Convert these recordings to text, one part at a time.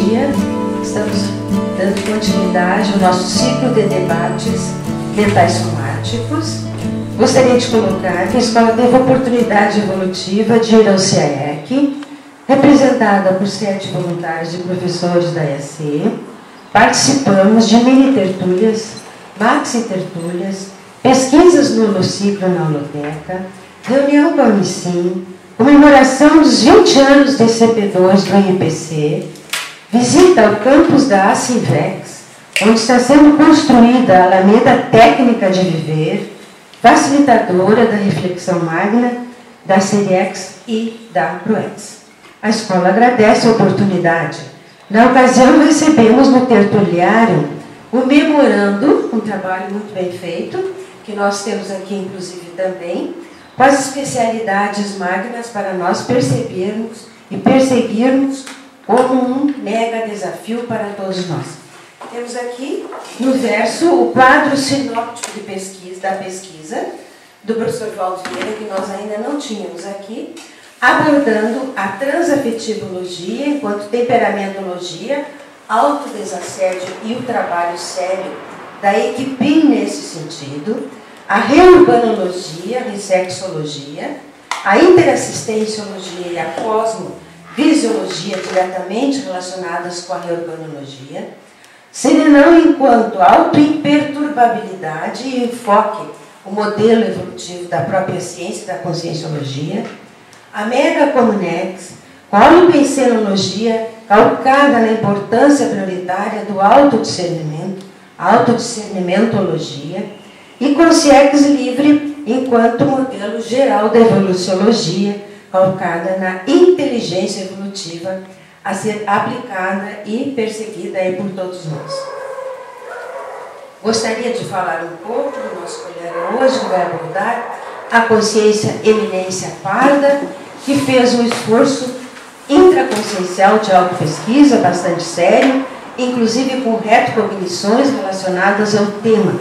dia. Estamos dando continuidade ao nosso ciclo de debates mentais somáticos. Gostaria de colocar que a escola teve a oportunidade evolutiva de ir ao CAEC, representada por 7 voluntários e professores da EAC. Participamos de mini-tertúlias, maxi-tertúlias, pesquisas no holociclo na holoteca, reunião com a Unicim, comemoração dos 20 anos de CP2 do IPC, visita ao campus da Acinvex, onde está sendo construída a Alameda Técnica de Viver, facilitadora da reflexão magna da CEREX e da PROEX. A escola agradece a oportunidade. Na ocasião, recebemos no tertuliário o memorando, um trabalho muito bem feito, que nós temos aqui, inclusive, também, com as especialidades magnas para nós percebermos e perseguirmos como um mega desafio para todos nós. Temos aqui, no verso, o quadro sinóptico de pesquisa, da pesquisa do professor Valdo Vieira, que nós ainda não tínhamos aqui, abordando a transafetivologia enquanto temperamentologia, autodesassédio e o trabalho sério da equipe nesse sentido, a reurbanologia, a ressexologia, a interassistenciologia e a cosmovisiologia diretamente relacionadas com a reurbanologia, serenão enquanto autoimperturbabilidade e enfoque, o modelo evolutivo da própria ciência da conscienciologia, a megacomunex, com a holopensenologia calcada na importância prioritária do autodiscernimento, a autodiscernimentologia, e consciex livre enquanto modelo geral da evoluciologia, calcada na inteligência evolutiva a ser aplicada e perseguida aí por todos nós. Gostaria de falar um pouco do nosso colega hoje, que vai abordar a consciência eminência parda, que fez um esforço intraconsciencial de autopesquisa bastante sério, inclusive com retrocognições relacionadas ao tema.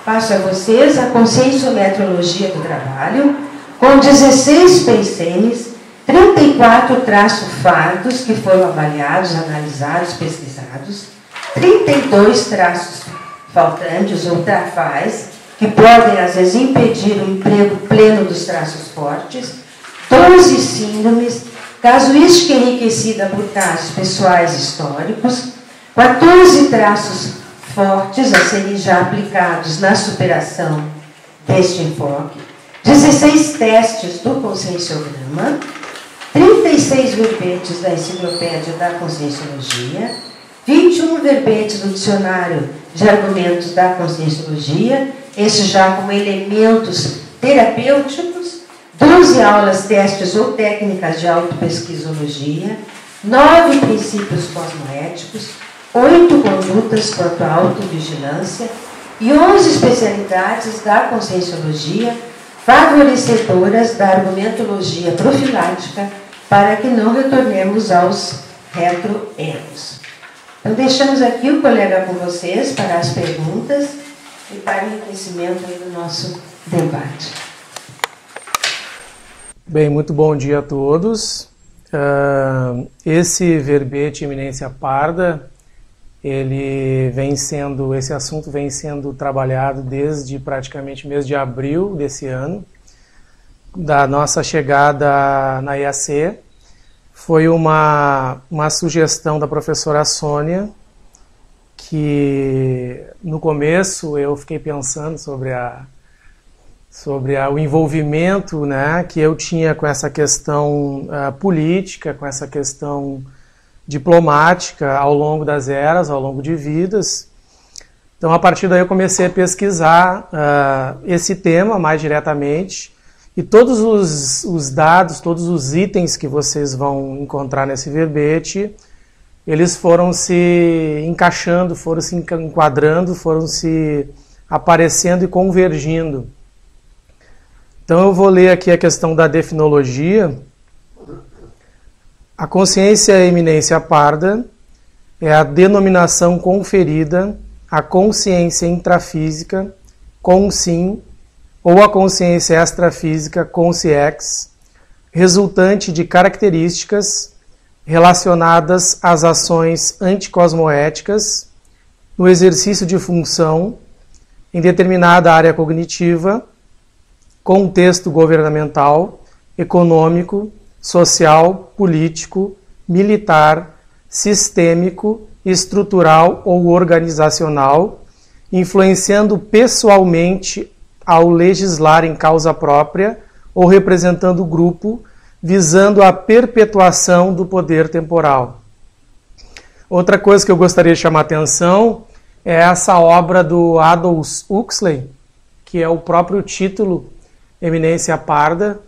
Passo a vocês a conscienciometrologia do trabalho, com 16 pensenes, 34 traços-fardos que foram avaliados, analisados, pesquisados, 32 traços faltantes ou trafais, que podem, às vezes, impedir o emprego pleno dos traços fortes, 12 síndromes, casuística enriquecida por casos pessoais históricos, 14 traços fortes a serem já aplicados na superação deste enfoque, 16 testes do conscienciograma, 36 verbetes da enciclopédia da conscienciologia, 21 verbetes do dicionário de argumentos da conscienciologia, esses já como elementos terapêuticos, 12 aulas, testes ou técnicas de autopesquisologia, 9 princípios cosmoéticos, 8 condutas quanto à autovigilância e 11 especialidades da conscienciologia favorecedoras da argumentologia profilática para que não retornemos aos retroerros. Então, deixamos aqui o colega com vocês para as perguntas e para o enriquecimento aí do nosso debate. Bem, muito bom dia a todos. Esse verbete eminência parda, esse assunto vem sendo trabalhado desde praticamente mês de abril desse ano, da nossa chegada na IAC. Foi uma sugestão da professora Sônia, que no começo eu fiquei pensando sobre o envolvimento, né, que eu tinha com essa questão política, com essa questão diplomática ao longo das eras, ao longo de vidas. Então, a partir daí eu comecei a pesquisar esse tema mais diretamente, e todos os dados, todos os itens que vocês vão encontrar nesse verbete, eles foram se encaixando, foram se enquadrando, foram se aparecendo e convergindo. Então eu vou ler aqui a questão da definologia. A consciência eminência parda é a denominação conferida à consciência intrafísica, consim, ou a consciência extrafísica, consciex, resultante de características relacionadas às ações anticosmoéticas, no exercício de função em determinada área cognitiva, contexto governamental, econômico, social, político, militar, sistêmico, estrutural ou organizacional, influenciando pessoalmente ao legislar em causa própria ou representando o grupo, visando a perpetuação do poder temporal. Outra coisa que eu gostaria de chamar a atenção é essa obra do Aldous Huxley, que é o próprio título, Eminência Parda,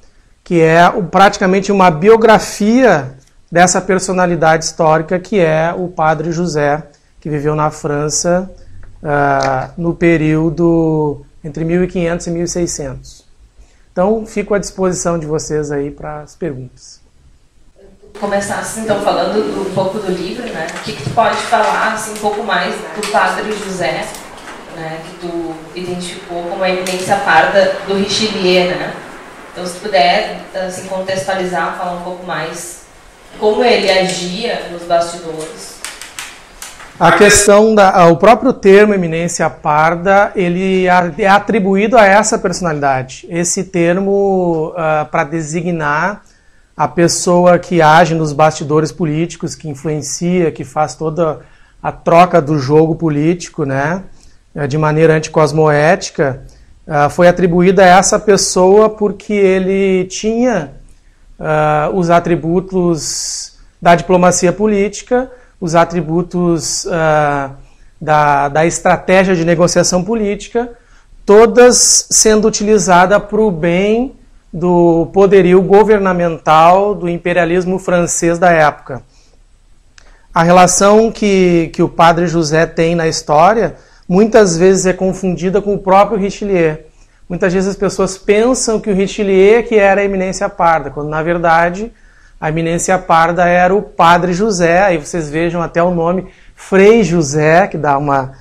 que é praticamente uma biografia dessa personalidade histórica que é o Padre José, que viveu na França no período entre 1500 e 1600. Então, fico à disposição de vocês aí para as perguntas. Começasse então falando um pouco do livro, né? O que tu pode falar assim, um pouco mais do Padre José, né? Que tu identificou como a eminência parda do Richelieu, né? Então, se tu puder assim, contextualizar, falar um pouco mais como ele agia nos bastidores. A questão o próprio termo eminência parda, ele é atribuído a essa personalidade. Esse termo para designar a pessoa que age nos bastidores políticos, que influencia, que faz toda a troca do jogo político, né, de maneira anticosmoética, foi atribuída a essa pessoa porque ele tinha os atributos da diplomacia política, os atributos da estratégia de negociação política, todas sendo utilizadas para o bem do poderio governamental do imperialismo francês da época. A relação que o Padre José tem na história muitas vezes é confundida com o próprio Richelieu. Muitas vezes as pessoas pensam que o Richelieu que era a eminência parda, quando na verdade a eminência parda era o Padre José. Aí vocês vejam até o nome Frei José, que dá uma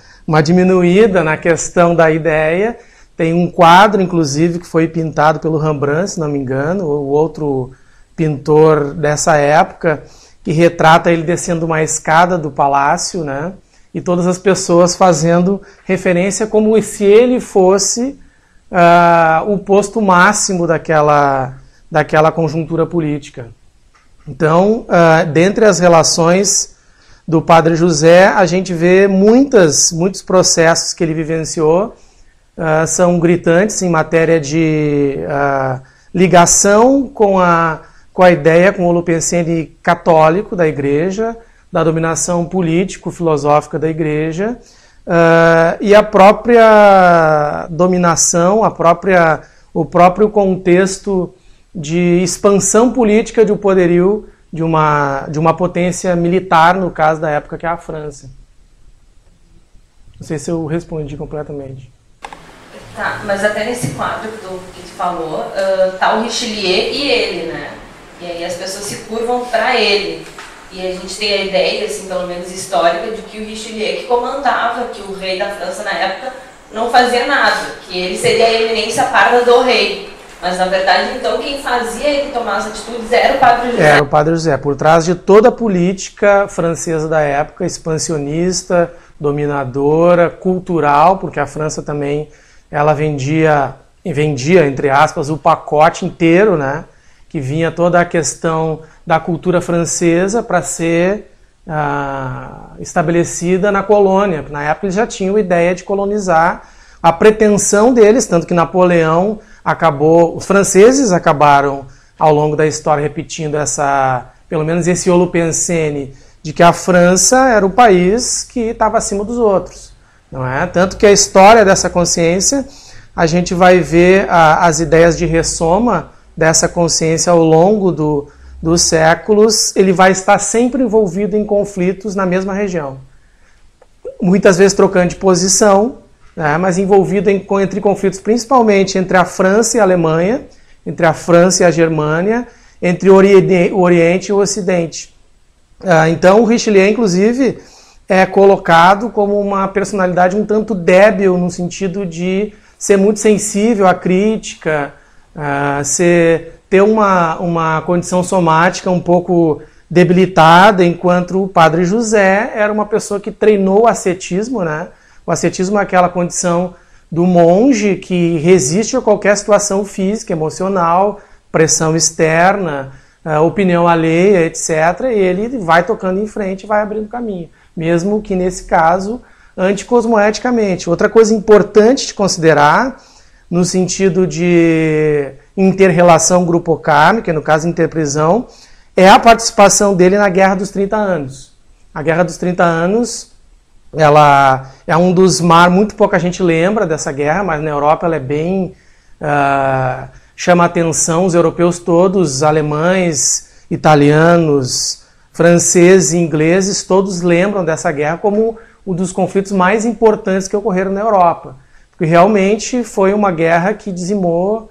diminuída na questão da ideia. Tem um quadro, inclusive, que foi pintado pelo Rembrandt, se não me engano, o outro pintor dessa época, que retrata ele descendo uma escada do palácio, né? E todas as pessoas fazendo referência como se ele fosse o posto máximo daquela conjuntura política. Então, dentre as relações do Padre José, a gente vê muitos processos que ele vivenciou, são gritantes em matéria de ligação com a ideia, com o Holopensene católico da Igreja, da dominação político-filosófica da Igreja, e a própria dominação, o próprio contexto de expansão política do poderio de uma potência militar, no caso da época, que é a França. Não sei se eu respondi completamente. Tá, mas até nesse quadro que tu falou, tá o Richelieu e ele, né? E aí as pessoas se curvam para ele. E a gente tem a ideia, assim, pelo menos histórica, de que o Richelieu que comandava, que o rei da França na época não fazia nada, que ele seria a eminência parda do rei. Mas, na verdade, então, quem fazia ele tomar as atitudes era o Padre José. Era o Padre José. Por trás de toda a política francesa da época, expansionista, dominadora, cultural, porque a França também ela vendia, entre aspas, o pacote inteiro, né? Que vinha toda a questão da cultura francesa para ser estabelecida na colônia. Na época eles já tinham a ideia de colonizar. A pretensão deles, tanto que Napoleão os franceses acabaram ao longo da história repetindo pelo menos esse Holopensene, de que a França era o país que estava acima dos outros, não é? Tanto que a história dessa consciência, a gente vai ver as ideias de ressoma dessa consciência ao longo dos séculos, ele vai estar sempre envolvido em conflitos na mesma região. Muitas vezes trocando de posição, né, mas envolvido entre conflitos principalmente entre a França e a Alemanha, entre a França e a Germânia, entre o Oriente e o Ocidente. Então o Richelieu, inclusive, é colocado como uma personalidade um tanto débil, no sentido de ser muito sensível à crítica, ter uma condição somática um pouco debilitada, enquanto o Padre José era uma pessoa que treinou o ascetismo, né? O ascetismo é aquela condição do monge que resiste a qualquer situação física, emocional, pressão externa, opinião alheia, etc. E ele vai tocando em frente e vai abrindo caminho, mesmo que nesse caso anticosmoeticamente. Outra coisa importante de considerar, no sentido de inter-relação grupo-kármica, no caso interprisão, é a participação dele na Guerra dos 30 Anos. A Guerra dos 30 Anos, ela é um dos muito pouca gente lembra dessa guerra, mas na Europa ela é bem... chama a atenção, os europeus todos, alemães, italianos, franceses e ingleses, todos lembram dessa guerra como um dos conflitos mais importantes que ocorreram na Europa. Porque realmente foi uma guerra que dizimou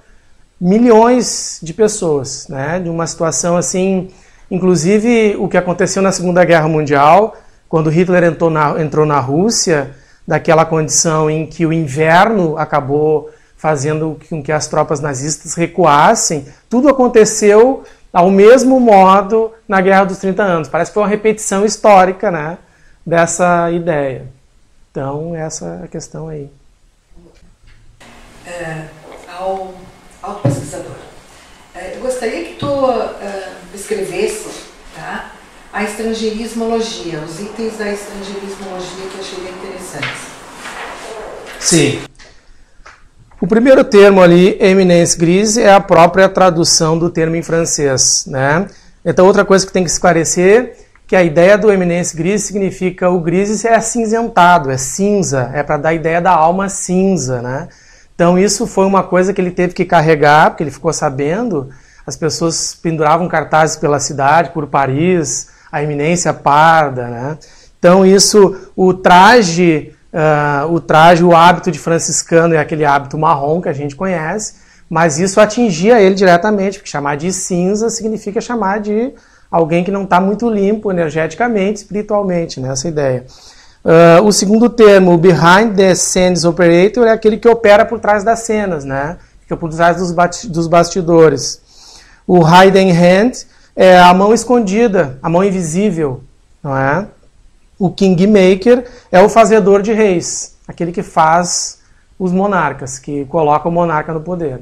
milhões de pessoas, né? De uma situação assim, inclusive o que aconteceu na Segunda Guerra Mundial, quando Hitler entrou na Rússia, daquela condição em que o inverno acabou fazendo com que as tropas nazistas recuassem, tudo aconteceu ao mesmo modo na Guerra dos 30 Anos. Parece que foi uma repetição histórica, né, dessa ideia. Então, essa é a questão aí. Ao pesquisador, eu gostaria que tu escrevesse, tá, a estrangeirismologia, os itens da estrangeirismologia que eu achei bem interessantes. Sim. O primeiro termo ali, éminence grise, é a própria tradução do termo em francês, né? Então, outra coisa que tem que esclarecer, que a ideia do éminence grise significa o grise é acinzentado, é cinza, é para dar a ideia da alma cinza, né? Então, isso foi uma coisa que ele teve que carregar, porque ele ficou sabendo, as pessoas penduravam cartazes pela cidade, por Paris, a eminência parda, né? Então, isso, o traje, o hábito de franciscano é aquele hábito marrom que a gente conhece, mas isso atingia ele diretamente, porque chamar de cinza significa chamar de alguém que não está muito limpo energeticamente, espiritualmente, né? Essa ideia. O segundo termo, o behind the scenes operator, é aquele que opera por trás das cenas, né? Fica por trás dos bastidores. O hidden hand é a mão escondida, a mão invisível, não é? O kingmaker é o fazedor de reis, aquele que faz os monarcas, que coloca o monarca no poder.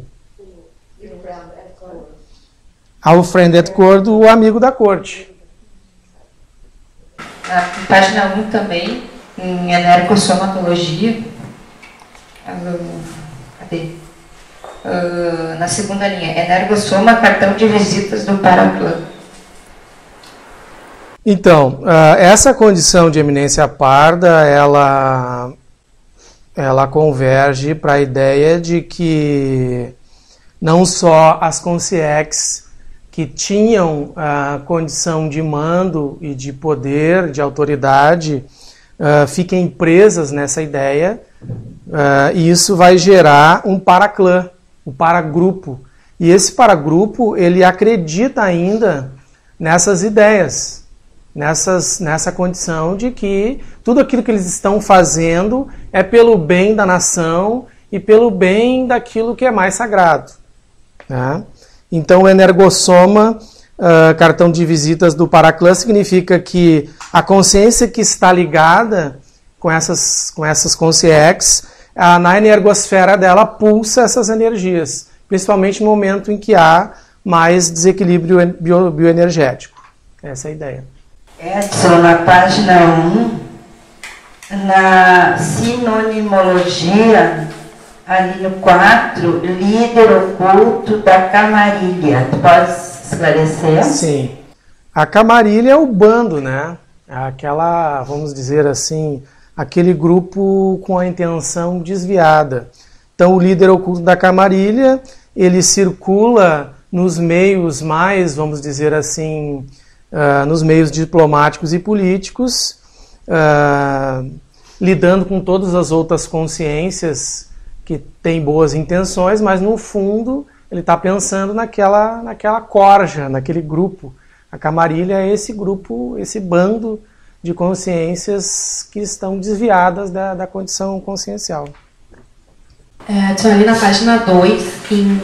Ao friend at court, o amigo da corte. Na página 1 também, em energossomatologia, cadê? Na segunda linha, energossoma, cartão de visitas do Paraclã. Então, essa condição de eminência parda, ela converge para a ideia de que não só as consciex que tinham a condição de mando e de poder, de autoridade, fiquem presas nessa ideia, e isso vai gerar um paraclã, um paragrupo. E esse paragrupo, ele acredita ainda nessas ideias, nessa condição de que tudo aquilo que eles estão fazendo é pelo bem da nação e pelo bem daquilo que é mais sagrado, né? Então, o energossoma, cartão de visitas do Paraclã, significa que a consciência que está ligada com essas consciex, na energosfera dela pulsa essas energias, principalmente no momento em que há mais desequilíbrio bioenergético. Essa é a ideia. Edson, na página 1, na sinonimologia, ali no 4, líder oculto da camarilha. Tu pode esclarecer? Sim. A camarilha é o bando, né? Aquela, vamos dizer assim, aquele grupo com a intenção desviada. Então, o líder oculto da camarilha, ele circula nos meios mais, vamos dizer assim, nos meios diplomáticos e políticos, lidando com todas as outras consciências que têm boas intenções, mas no fundo ele está pensando naquela corja, naquele grupo. A camarilha é esse grupo, esse bando de consciências que estão desviadas da condição consciencial. Ali na página 2, em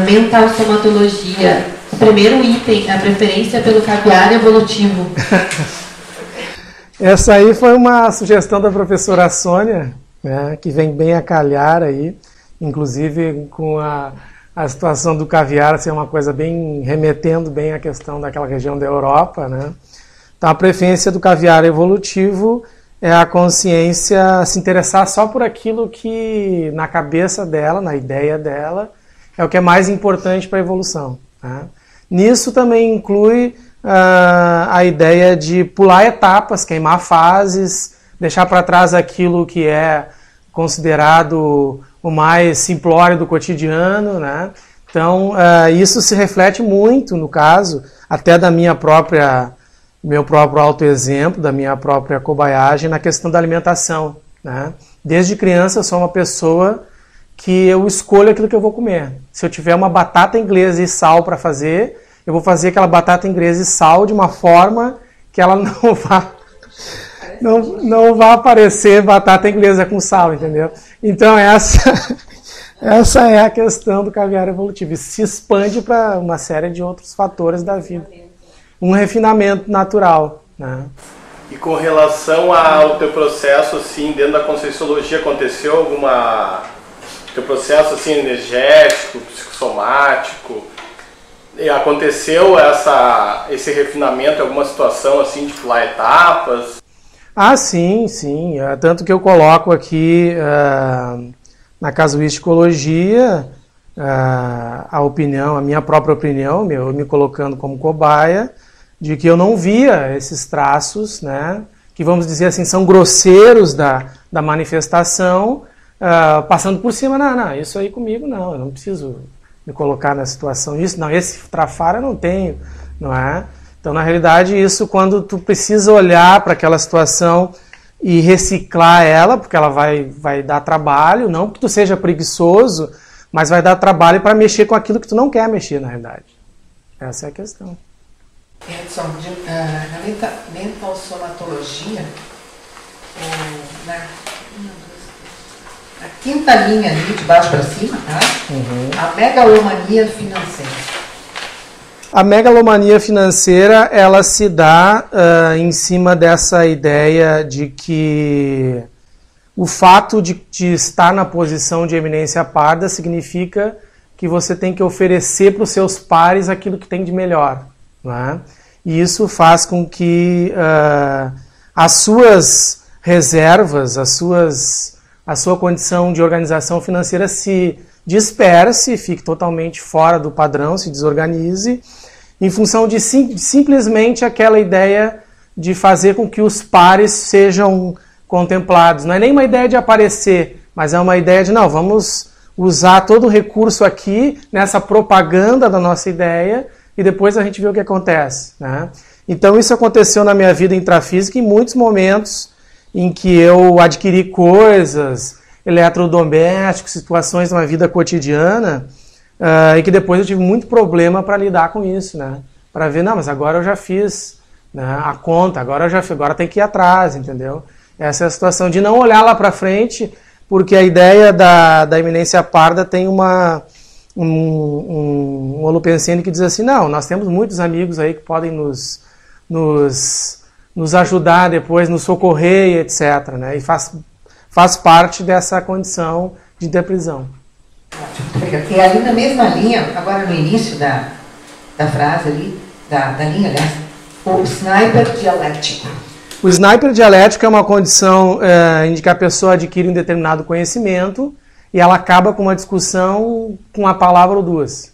mental somatologia, primeiro item, a preferência pelo caviar evolutivo. Essa aí foi uma sugestão da professora Sônia, né, que vem bem a calhar aí, inclusive com a situação do caviar ser uma coisa bem, remetendo bem à questão daquela região da Europa, né? Então a preferência do caviar evolutivo é a consciência se interessar só por aquilo que na cabeça dela, na ideia dela, é o que é mais importante para a evolução, né? Nisso também inclui a ideia de pular etapas, queimar fases, deixar para trás aquilo que é considerado o mais simplório do cotidiano, né? Então, isso se reflete muito, no caso, até da meu próprio autoexemplo, da minha própria cobayagem, na questão da alimentação, né? Desde criança eu sou uma pessoa que eu escolho aquilo que eu vou comer. Se eu tiver uma batata inglesa e sal para fazer, eu vou fazer aquela batata inglesa e sal de uma forma que ela não vai aparecer batata inglesa com sal, entendeu? Então essa é a questão do caviar evolutivo. Isso se expande para uma série de outros fatores da vida. Um refinamento natural, né? E com relação ao teu processo, assim, dentro da Conscienciologia, aconteceu alguma... teu processo, assim, energético, psicossomático, aconteceu esse refinamento em alguma situação, assim, de pular etapas? Ah, sim. Tanto que eu coloco aqui na casuísticologia a minha própria opinião, eu me colocando como cobaia, de que eu não via esses traços, né, que vamos dizer assim, são grosseiros da manifestação, passando por cima. Não, isso aí comigo não, eu não preciso me colocar na situação, esse trafar eu não tenho, não é? Então, na realidade, isso quando tu precisa olhar para aquela situação e reciclar ela, porque ela vai dar trabalho, não que tu seja preguiçoso, mas vai dar trabalho para mexer com aquilo que tu não quer mexer, na realidade. Essa é a questão. Edson, na mental somatologia, na quinta linha ali, de baixo para cima, tá? A megalomania financeira. A megalomania financeira, ela se dá em cima dessa ideia de que o fato de estar na posição de eminência parda significa que você tem que oferecer para os seus pares aquilo que tem de melhor, né? E isso faz com que as suas reservas, a sua condição de organização financeira se disperse, fique totalmente fora do padrão, se desorganize, em função de simplesmente aquela ideia de fazer com que os pares sejam contemplados. Não é nem uma ideia de aparecer, mas é uma ideia de, não, vamos usar todo o recurso aqui nessa propaganda da nossa ideia e depois a gente vê o que acontece, né? Então isso aconteceu na minha vida intrafísica em muitos momentos em que eu adquiri coisas, eletrodomésticos, situações na vida cotidiana, e que depois eu tive muito problema para lidar com isso, né? Para ver, não, mas agora eu já fiz, né, a conta, agora tem que ir atrás, entendeu? Essa é a situação de não olhar lá para frente, porque a ideia da eminência parda tem um holopensene que diz assim, não, nós temos muitos amigos aí que podem nos ajudar depois, nos socorrer, etc., né? E faz parte dessa condição de interprisão. E ali na mesma linha, agora no início da frase ali, da linha, aliás, o sniper dialético. O sniper dialético é uma condição em que a pessoa adquire um determinado conhecimento e ela acaba com uma discussão com uma palavra ou duas.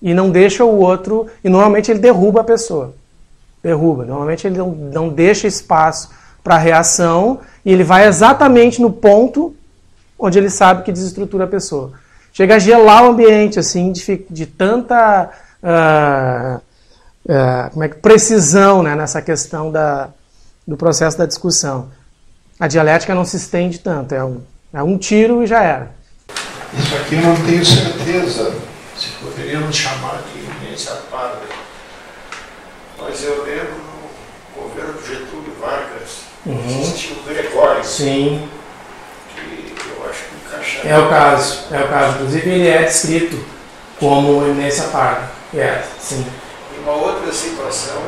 E não deixa o outro, e normalmente ele derruba a pessoa. Normalmente ele não deixa espaço para reação e ele vai exatamente no ponto onde ele sabe que desestrutura a pessoa. Chega a gelar o ambiente, assim, de tanta precisão, né, nessa questão do processo da discussão. A dialética não se estende tanto, é um tiro e já era. Isso aqui eu não tenho certeza se poderíamos chamar de eminência parda. Mas eu lembro no governo do Getúlio Vargas, existiu o Gregório. Sim. Que eu acho que encaixa. É o caso. Inclusive ele é descrito como eminência parda. Sim. E uma outra situação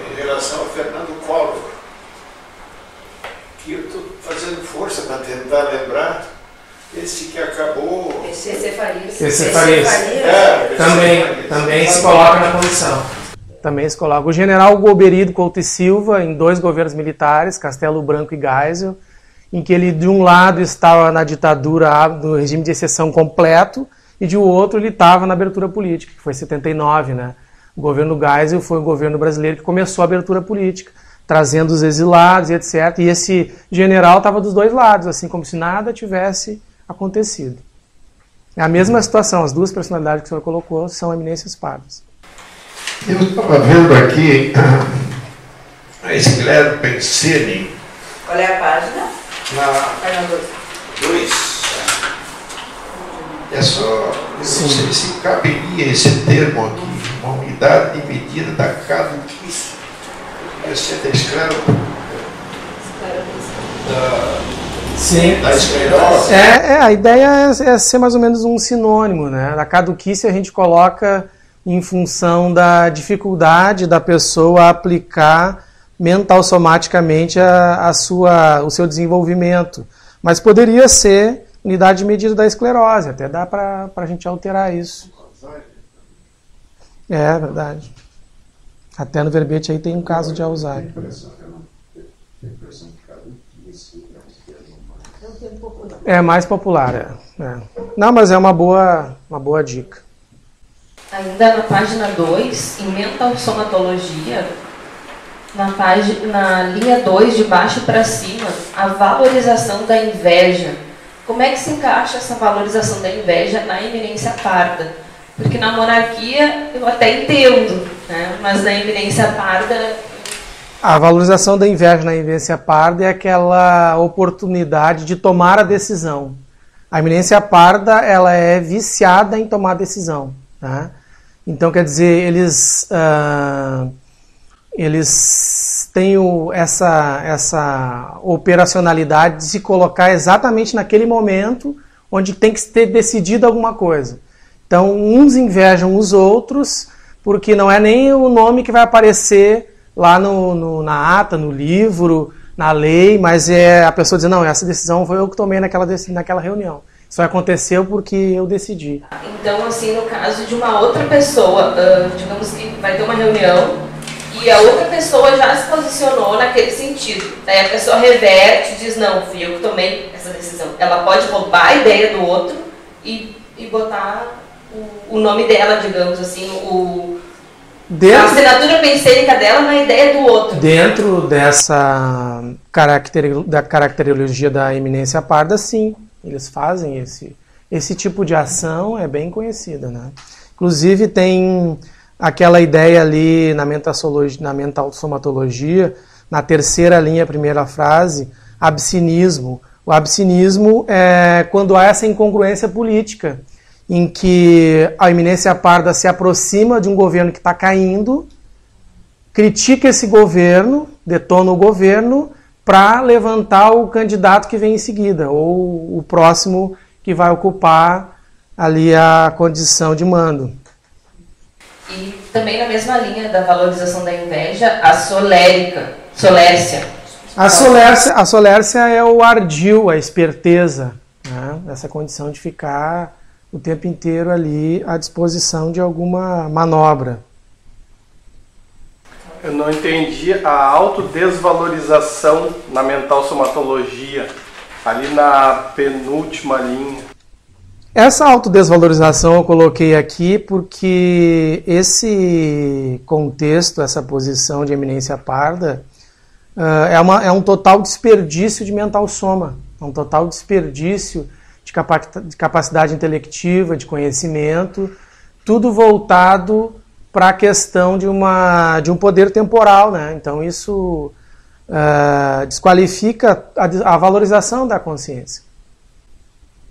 em relação ao Fernando Collor, que eu estou fazendo força para tentar lembrar, esse que acabou... PC Farias. Também se coloca na condição. Também se coloca. O general Golbery Couto e Silva, em 2 governos militares, Castelo Branco e Geisel, em que ele, de um lado, estava na ditadura, no regime de exceção completo, e de outro ele estava na abertura política, que foi em 79, né? O governo Geisel foi o governo brasileiro que começou a abertura política, trazendo os exilados e etc. E esse general estava dos 2 lados, assim como se nada tivesse acontecido. É a mesma situação, as 2 personalidades que o senhor colocou são eminências pardas. Eu estava vendo aqui a Esclero Penseni. Qual é a página? Página 2. É só, não sei se caberia esse termo aqui, uma unidade de medida da caduquice. Podia ser da esclero. Da esclerose. A ideia é ser mais ou menos um sinônimo, né? A caduquice a gente coloca em função da dificuldade da pessoa aplicar mental somaticamente o seu desenvolvimento. Mas poderia ser unidade de medida da esclerose, até dá para a gente alterar isso. É verdade. Até no verbete aí tem um caso de Alzheimer. É mais popular, Não, mas é uma boa dica. Ainda na página 2, em mental somatologia, na linha 2, de baixo para cima, a valorização da inveja. Como é que se encaixa essa valorização da inveja na eminência parda? Porque na monarquia eu até entendo, né? Mas na eminência parda... A valorização da inveja na eminência parda é aquela oportunidade de tomar a decisão. A eminência parda, ela é viciada em tomar decisão, né? Então, quer dizer, eles têm essa operacionalidade de se colocar exatamente naquele momento onde tem que ter decidido alguma coisa. Então, uns invejam os outros, porque não é nem o nome que vai aparecer lá na ata, no livro, na lei, mas é a pessoa dizer, não, essa decisão foi eu que tomei naquela reunião. Isso aconteceu porque eu decidi. Então, assim, no caso de uma outra pessoa, digamos que vai ter uma reunião e a outra pessoa já se posicionou naquele sentido. Daí a pessoa reverte e diz, não, fui eu que tomei essa decisão. Ela pode roubar a ideia do outro e botar o nome dela, digamos assim, a assinatura pensênica dela na ideia do outro. Dentro dessa caracterologia da eminência parda, sim. Eles fazem esse tipo de ação, é bem conhecida, né? Inclusive tem aquela ideia ali na mental somatologia, na terceira linha, primeira frase, absinismo. O absinismo é quando há essa incongruência política, em que a eminência parda se aproxima de um governo que está caindo, critica esse governo, detona o governo, para levantar o candidato que vem em seguida, ou o próximo que vai ocupar ali a condição de mando. E também na mesma linha da valorização da inveja, a solércia. A solércia é o ardil, a esperteza, né? Essa condição de ficar o tempo inteiro ali à disposição de alguma manobra. Eu não entendi a autodesvalorização na mental somatologia, ali na penúltima linha. Essa autodesvalorização eu coloquei aqui porque esse contexto, essa posição de eminência parda, é um total desperdício de mental soma, é um total desperdício de capacidade intelectiva, de conhecimento, tudo voltado para a questão de um poder temporal, né? Então isso desqualifica a valorização da consciência.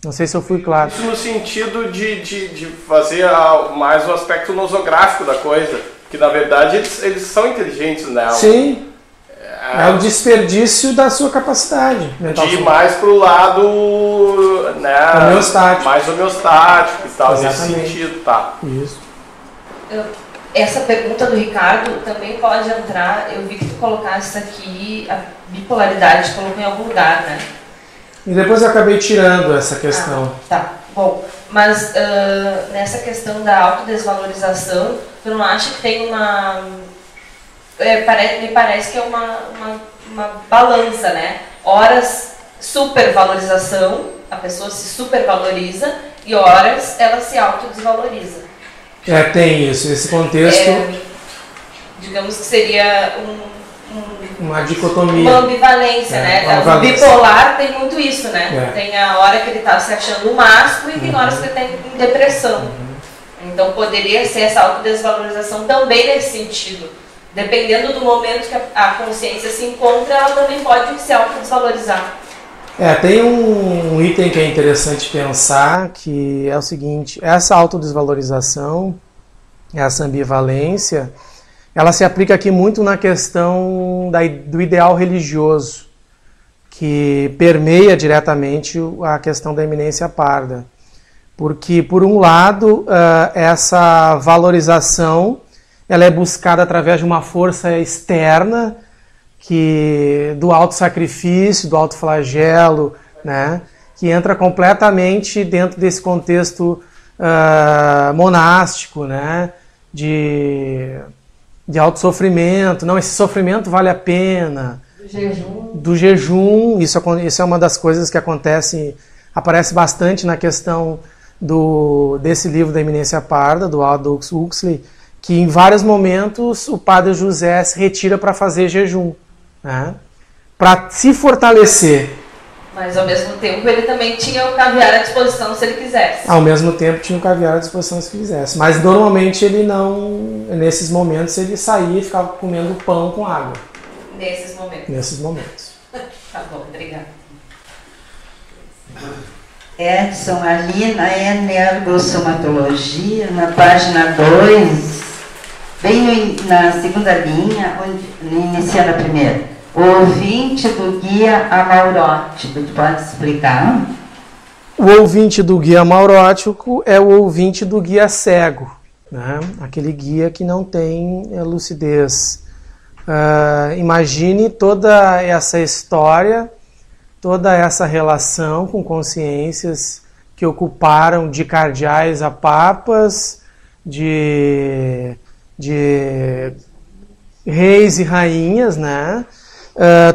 Não sei se eu fui claro. Isso no sentido de fazer mais o aspecto nosográfico da coisa, que na verdade eles são inteligentes, né? Sim. É o desperdício da sua capacidade mental. De ir mais pro lado, né, homeostático. mais homeostático e tal, Exatamente. nesse sentido, tá. Isso. Essa pergunta do Ricardo também pode entrar, eu vi que tu colocaste aqui, a bipolaridade, colocou em algum lugar, né? E depois eu acabei tirando essa questão. Tá, bom. Mas nessa questão da autodesvalorização, tu não acha que tem uma... me parece que é uma balança, né? Horas supervalorização, a pessoa se supervaloriza, e horas ela se autodesvaloriza. Tem isso, esse contexto. Digamos que seria uma dicotomia. Uma ambivalência, né? O bipolar tem muito isso, né? Tem a hora que ele está se achando o máximo e tem horas que ele está em depressão. Então poderia ser essa autodesvalorização também nesse sentido. Dependendo do momento que a consciência se encontra, ela também pode se autodesvalorizar. Tem um item que é interessante pensar, que é o seguinte: essa autodesvalorização, essa ambivalência, ela se aplica aqui muito na questão do ideal religioso, que permeia diretamente a questão da eminência parda. Porque, por um lado, essa valorização ela é buscada através de uma força externa, do autossacrifício, do autoflagelo, né, que entra completamente dentro desse contexto monástico, né, de autossofrimento. Não, esse sofrimento vale a pena. Do jejum. Isso é uma das coisas que aparece bastante na questão desse livro da Eminência Parda, do Aldous Huxley, que em vários momentos o Padre José se retira para fazer jejum, né, para se fortalecer. Mas ao mesmo tempo ele também tinha o caviar à disposição se ele quisesse. Ao mesmo tempo tinha o caviar à disposição se quisesse. Mas normalmente ele não, nesses momentos ele saía e ficava comendo pão com água. Nesses momentos. Nesses momentos. Tá bom, obrigada. Edson, ali na energossomatologia, na página 2, bem na segunda linha, onde iniciando a primeira, o ouvinte do guia amaurótico, tu pode explicar? O ouvinte do guia amaurótico é o ouvinte do guia cego, né? Aquele guia que não tem lucidez. Imagine toda essa história, toda essa relação com consciências que ocuparam de cardeais a papas, de reis e rainhas, né?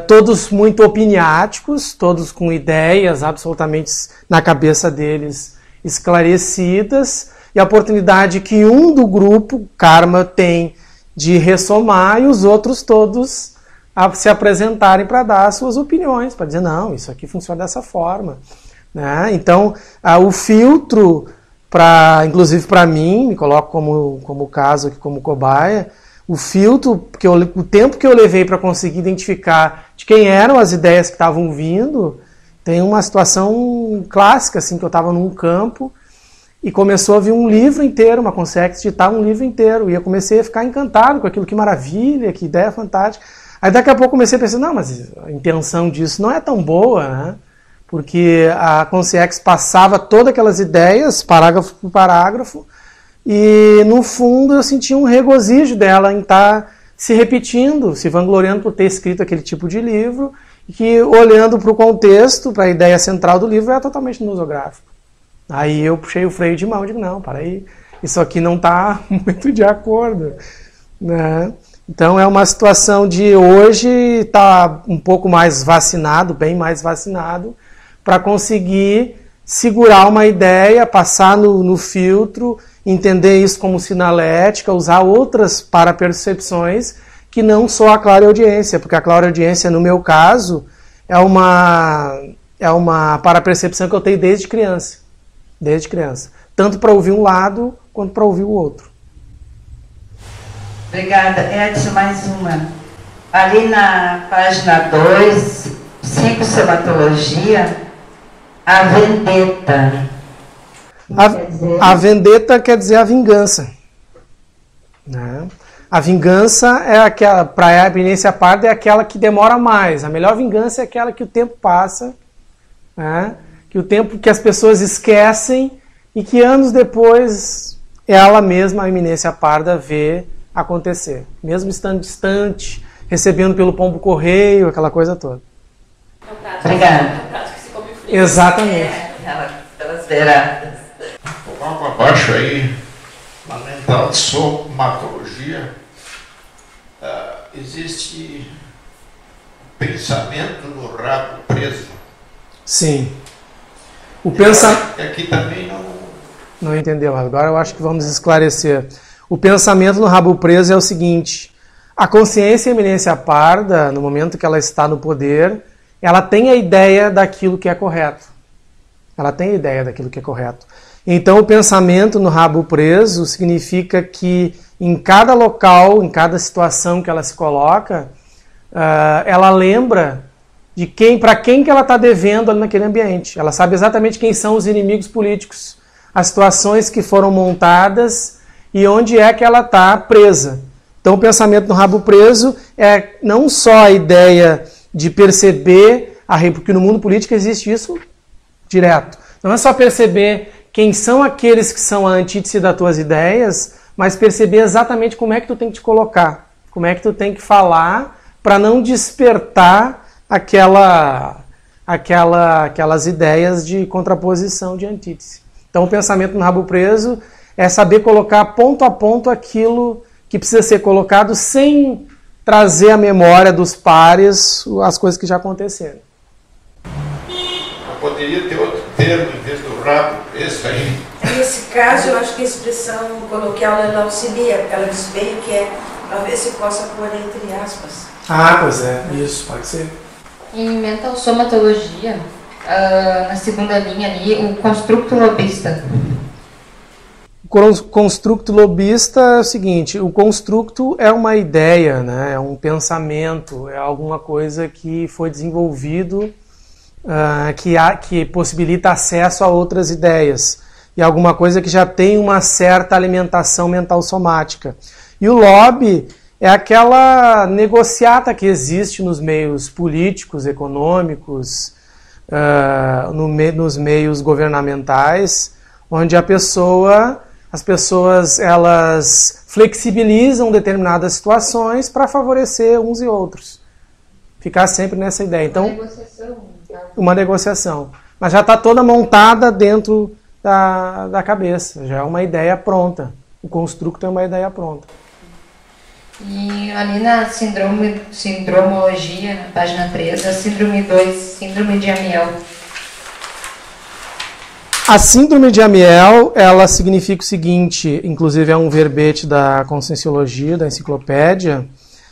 Todos muito opiniáticos, todos com ideias absolutamente na cabeça deles esclarecidas, e a oportunidade que um do grupo, karma, tem de ressomar e os outros todos se apresentarem para dar suas opiniões, para dizer, não, isso aqui funciona dessa forma, né? Então, o filtro, inclusive para mim, me coloco como caso aqui, como cobaia, o filtro, o tempo que eu levei para conseguir identificar de quem eram as ideias que estavam vindo, tem uma situação clássica, assim, que eu estava num campo e começou a vir um livro inteiro, uma consegue digitar um livro inteiro, e eu comecei a ficar encantado com aquilo, que maravilha, que ideia fantástica. Aí daqui a pouco comecei a pensar, não, mas a intenção disso não é tão boa, né? Porque a Consciex passava todas aquelas ideias, parágrafo por parágrafo, e no fundo eu sentia um regozijo dela em estar se repetindo, se vangloriando por ter escrito aquele tipo de livro, e que olhando para o contexto, para a ideia central do livro, é totalmente nosográfico. Aí eu puxei o freio de mão e digo, não, para aí, isso aqui não está muito de acordo, né? Então é uma situação de hoje estar um pouco mais vacinado, bem mais vacinado, para conseguir segurar uma ideia, passar no filtro, entender isso como sinalética, usar outras parapercepções que não só a clareaudiência, porque a clareaudiência, no meu caso, é uma parapercepção que eu tenho desde criança, tanto para ouvir um lado quanto para ouvir o outro. Obrigada. Edson, mais uma. Ali na página 2, psicossomatologia, a vendetta. A vendetta quer dizer a vingança. né? A vingança é aquela, para a eminência parda, é aquela que demora mais. A melhor vingança é aquela que o tempo passa, né? Que o tempo que as pessoas esquecem e que anos depois ela mesma, a eminência parda, vê acontecer. Mesmo estando distante, recebendo pelo pombo correio, aquela coisa toda. Obrigada. Exatamente. Pelas beiradas. Vou lá para baixo aí, na mental de somatologia, existe pensamento no rabo preso. Sim. O pensamento... Aqui também Não entendeu, agora eu acho que vamos esclarecer. O pensamento no rabo preso é o seguinte: a consciência e a eminência parda, no momento que ela está no poder, ela tem a ideia daquilo que é correto. Ela tem a ideia daquilo que é correto. Então, o pensamento no rabo preso significa que em cada local, em cada situação que ela se coloca, ela lembra de para quem que ela está devendo ali naquele ambiente. Ela sabe exatamente quem são os inimigos políticos, as situações que foram montadas e onde é que ela está presa. Então, o pensamento no rabo preso é não só a ideia de perceber, porque no mundo político existe isso direto. Não é só perceber quem são aqueles que são a antítese das tuas ideias, mas perceber exatamente como é que tu tem que te colocar, como é que tu tem que falar para não despertar aquelas ideias de contraposição, de antítese. Então, o pensamento no rabo preso é saber colocar ponto a ponto aquilo que precisa ser colocado sem trazer à memória dos pares as coisas que já aconteceram. poderia ter outro termo em vez do rabo, esse aí. Nesse caso, eu acho que a expressão coloquial ela auxilia, porque ela diz bem que é, talvez se possa pôr entre aspas. Ah, pois é, isso, pode ser. Em mental somatologia, na segunda linha ali, o construto lobista. O construto lobista é o seguinte, o construto é uma ideia, né? É um pensamento, é alguma coisa que foi desenvolvido que possibilita acesso a outras ideias e alguma coisa que já tem uma certa alimentação mental somática. E o lobby é aquela negociata que existe nos meios políticos, econômicos, nos meios governamentais, onde as pessoas elas flexibilizam determinadas situações para favorecer uns e outros. Ficar sempre nessa ideia. Então, uma negociação. Mas já está toda montada dentro da cabeça. Já é uma ideia pronta. O construto é uma ideia pronta. E ali na sindromologia, na página 3, a síndrome 2, síndrome de Amiel. A síndrome de Amiel, ela significa o seguinte, inclusive é um verbete da Conscienciologia, da enciclopédia,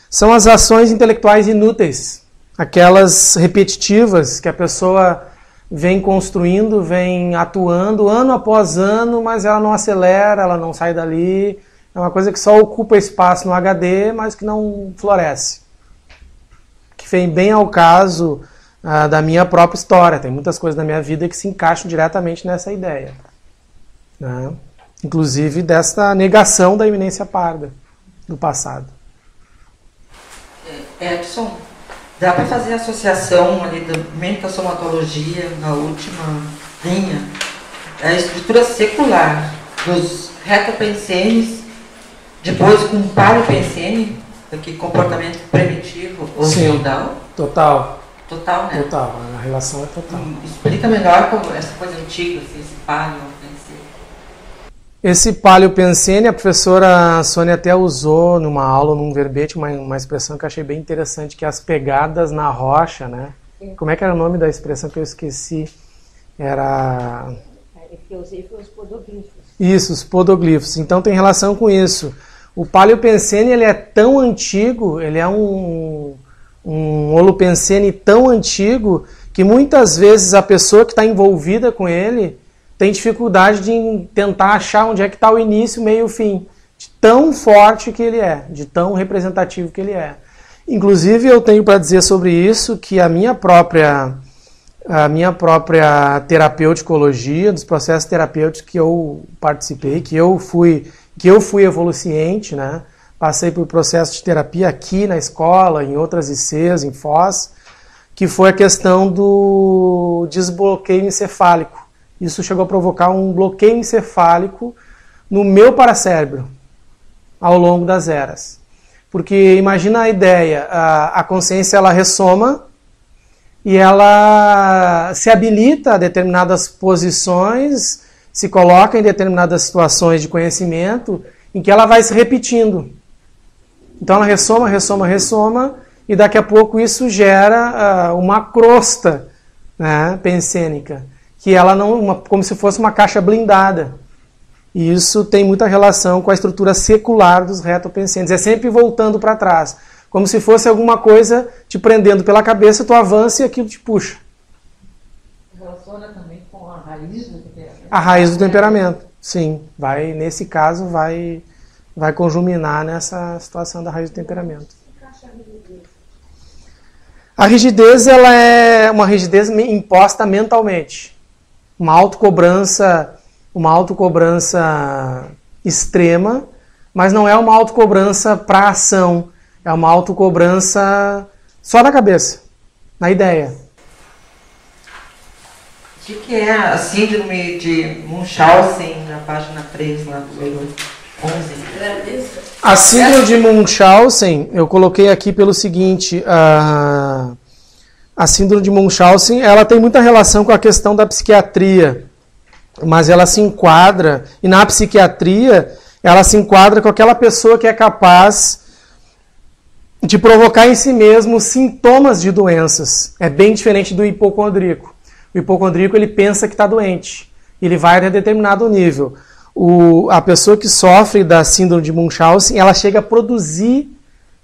são as ações intelectuais inúteis, aquelas repetitivas que a pessoa vem construindo, vem atuando ano após ano, mas ela não acelera, ela não sai dali, é uma coisa que só ocupa espaço no HD, mas que não floresce. Que vem bem ao caso da minha própria história. Tem muitas coisas na minha vida que se encaixam diretamente nessa ideia. Né? Inclusive dessa negação da iminência parda do passado. Edson, dá para fazer a associação ali da mentasomatologia na última linha? A estrutura secular dos retopensenes, depois com o paleopensene, que comportamento primitivo ou feudal? Total. Total, né? Total, a relação é total. Explica melhor como essa coisa antiga, assim, esse paleopensene. Esse paleopensene, a professora Sônia até usou numa aula, num verbete, uma expressão que eu achei bem interessante, que é as pegadas na rocha, né? Como é que era o nome da expressão que eu esqueci? Era... que eu usei foi os podoglifos. Isso, os podoglifos. Então tem relação com isso. O paleopensene, ele é tão antigo, ele é um holopensene tão antigo que muitas vezes a pessoa que está envolvida com ele tem dificuldade de tentar achar onde é que está o início, meio e o fim. De tão forte que ele é, de tão representativo que ele é. Inclusive eu tenho para dizer sobre isso que a minha própria terapeuticologia, dos processos terapêuticos que eu participei, que eu fui evoluciente, né? passei por processo de terapia aqui na escola, em outras ICs, em Foz, que foi a questão do desbloqueio encefálico. Isso chegou a provocar um bloqueio encefálico no meu paracérebro ao longo das eras. Porque imagina a ideia, a consciência ela ressoma e ela se habilita a determinadas posições, se coloca em determinadas situações de conhecimento em que ela vai se repetindo. Então ela ressoma, e daqui a pouco isso gera uma crosta, né, pensênica, que ela não, como se fosse uma caixa blindada. E isso tem muita relação com a estrutura secular dos retopensentes. É sempre voltando para trás, como se fosse alguma coisa te prendendo pela cabeça, tu avança e aquilo te puxa. Relaciona também com a raiz do temperamento? A raiz do temperamento, sim. Nesse caso, vai conjuminar nessa situação da raiz do temperamento. A rigidez ela é uma rigidez imposta mentalmente. Uma autocobrança extrema, mas não é uma autocobrança para ação. É uma autocobrança só na cabeça, na ideia. O que é a síndrome de Munchausen, na página 3, lá do número 11? A síndrome de Munchausen, eu coloquei aqui pelo seguinte, a síndrome de Munchausen, ela tem muita relação com a questão da psiquiatria, mas ela se enquadra, e na psiquiatria, ela se enquadra com aquela pessoa que é capaz de provocar em si mesmo sintomas de doenças. É bem diferente do hipocondríaco. O hipocondríaco, ele pensa que está doente. Ele vai até determinado nível. A pessoa que sofre da síndrome de Munchausen, ela chega a produzir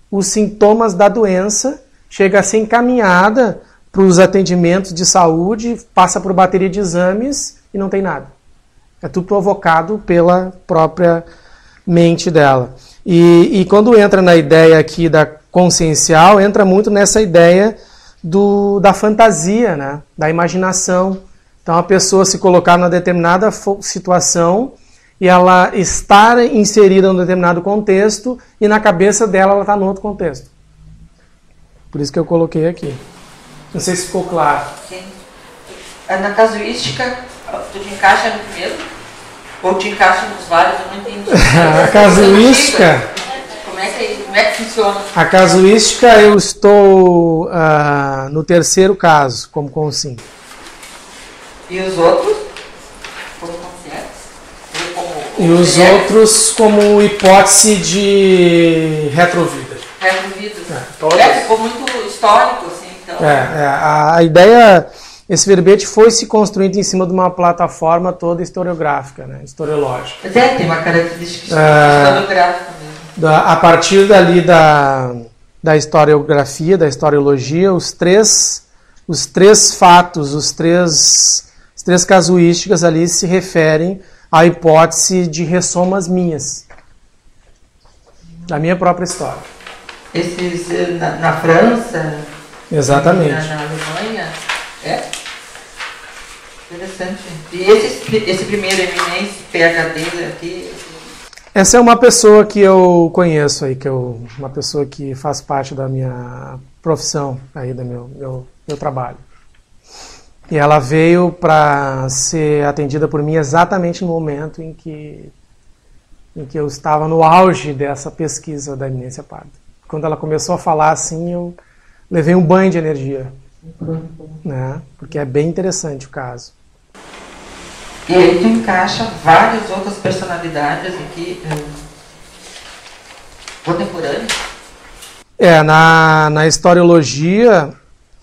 os sintomas da doença, chega a ser encaminhada para os atendimentos de saúde, passa por bateria de exames e não tem nada. É tudo provocado pela própria mente dela. E quando entra na ideia aqui da consciencial, entra muito nessa ideia da fantasia, né? Da imaginação. Então a pessoa se colocar numa determinada situação e ela estar inserida em um determinado contexto e na cabeça dela ela está em outro contexto. Por isso que eu coloquei aqui. Não sei se ficou claro. Sim. Na casuística, tu te encaixa no primeiro? Ou te encaixa nos vários? Eu não entendi. A casuística... Como é que funciona? A casuística, eu estou no terceiro caso, como consciente. E os outros? Como conscientes? E os outros como hipótese de retrovida. Retrovida. Todas. Ficou muito histórico, assim, então. A ideia, esse verbete foi se construindo em cima de uma plataforma toda historiográfica, né, historiológica. Mas tem uma característica historiográfica mesmo. A partir dali da historiografia, da historiologia, os três fatos, as três casuísticas ali se referem à hipótese de ressomas minhas, da minha própria história. Esses na França? Exatamente. Na Alemanha? É? Interessante. E esse primeiro eminente PhD aqui? Essa é uma pessoa que eu conheço aí, uma pessoa que faz parte da minha profissão aí, do meu trabalho. E ela veio para ser atendida por mim exatamente no momento em que eu estava no auge dessa pesquisa da eminência parda. Quando ela começou a falar assim, eu levei um banho de energia, né? Porque é bem interessante o caso. E aí tu encaixa várias outras personalidades aqui contemporâneas? Na historiologia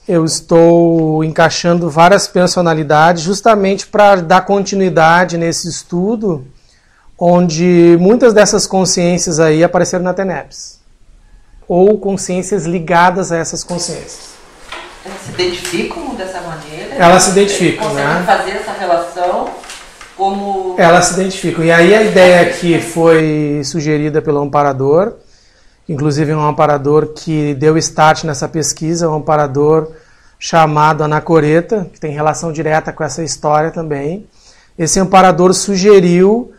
eu estou encaixando várias personalidades justamente para dar continuidade nesse estudo, onde muitas dessas consciências aí apareceram na TENEPS, ou consciências ligadas a essas consciências. Elas se identificam dessa maneira? Elas se identificam, né? Fazer essa relação como... Elas se identificam. E aí a ideia que foi sugerida pelo amparador, inclusive um amparador que deu start nessa pesquisa, um amparador chamado Anacoreta, que tem relação direta com essa história também. Esse amparador sugeriu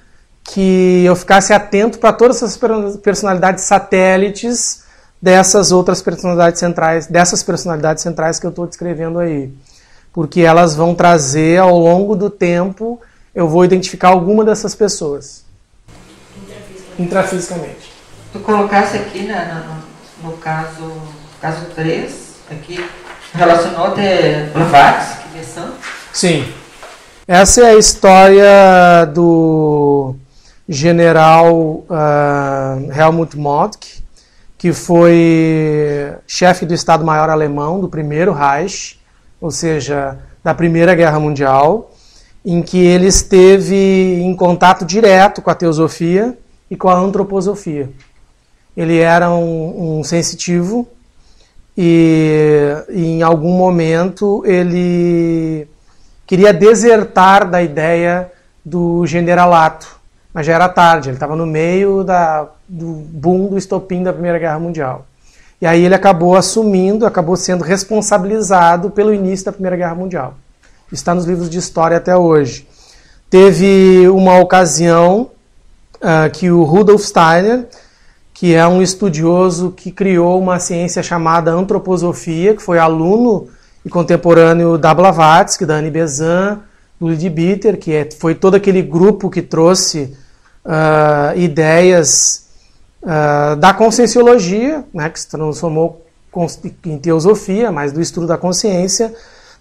que eu ficasse atento para todas essas personalidades satélites dessas outras personalidades centrais que eu estou descrevendo aí. Porque elas vão trazer, ao longo do tempo, eu vou identificar alguma dessas pessoas. Intrafisicamente. Tu colocasse aqui, no caso 3, aqui, relacionou até Blavatsky, que versão? Sim. Essa é a história do general Helmut Moltke, que foi chefe do Estado-Maior alemão do Primeiro Reich, ou seja, da Primeira Guerra Mundial, em que ele esteve em contato direto com a teosofia e com a antroposofia. Ele era um sensitivo e em algum momento ele queria desertar da ideia do generalato, mas já era tarde, ele estava no meio do boom, do estopim da Primeira Guerra Mundial. E aí ele acabou sendo responsabilizado pelo início da Primeira Guerra Mundial. Isso está nos livros de história até hoje. Teve uma ocasião que o Rudolf Steiner, que é um estudioso que criou uma ciência chamada antroposofia, que foi aluno e contemporâneo da Blavatsky, da Annie Besant, do Leadbeater, que foi todo aquele grupo que trouxe ideias da conscienciologia, né, que se transformou em teosofia, mas do estudo da consciência,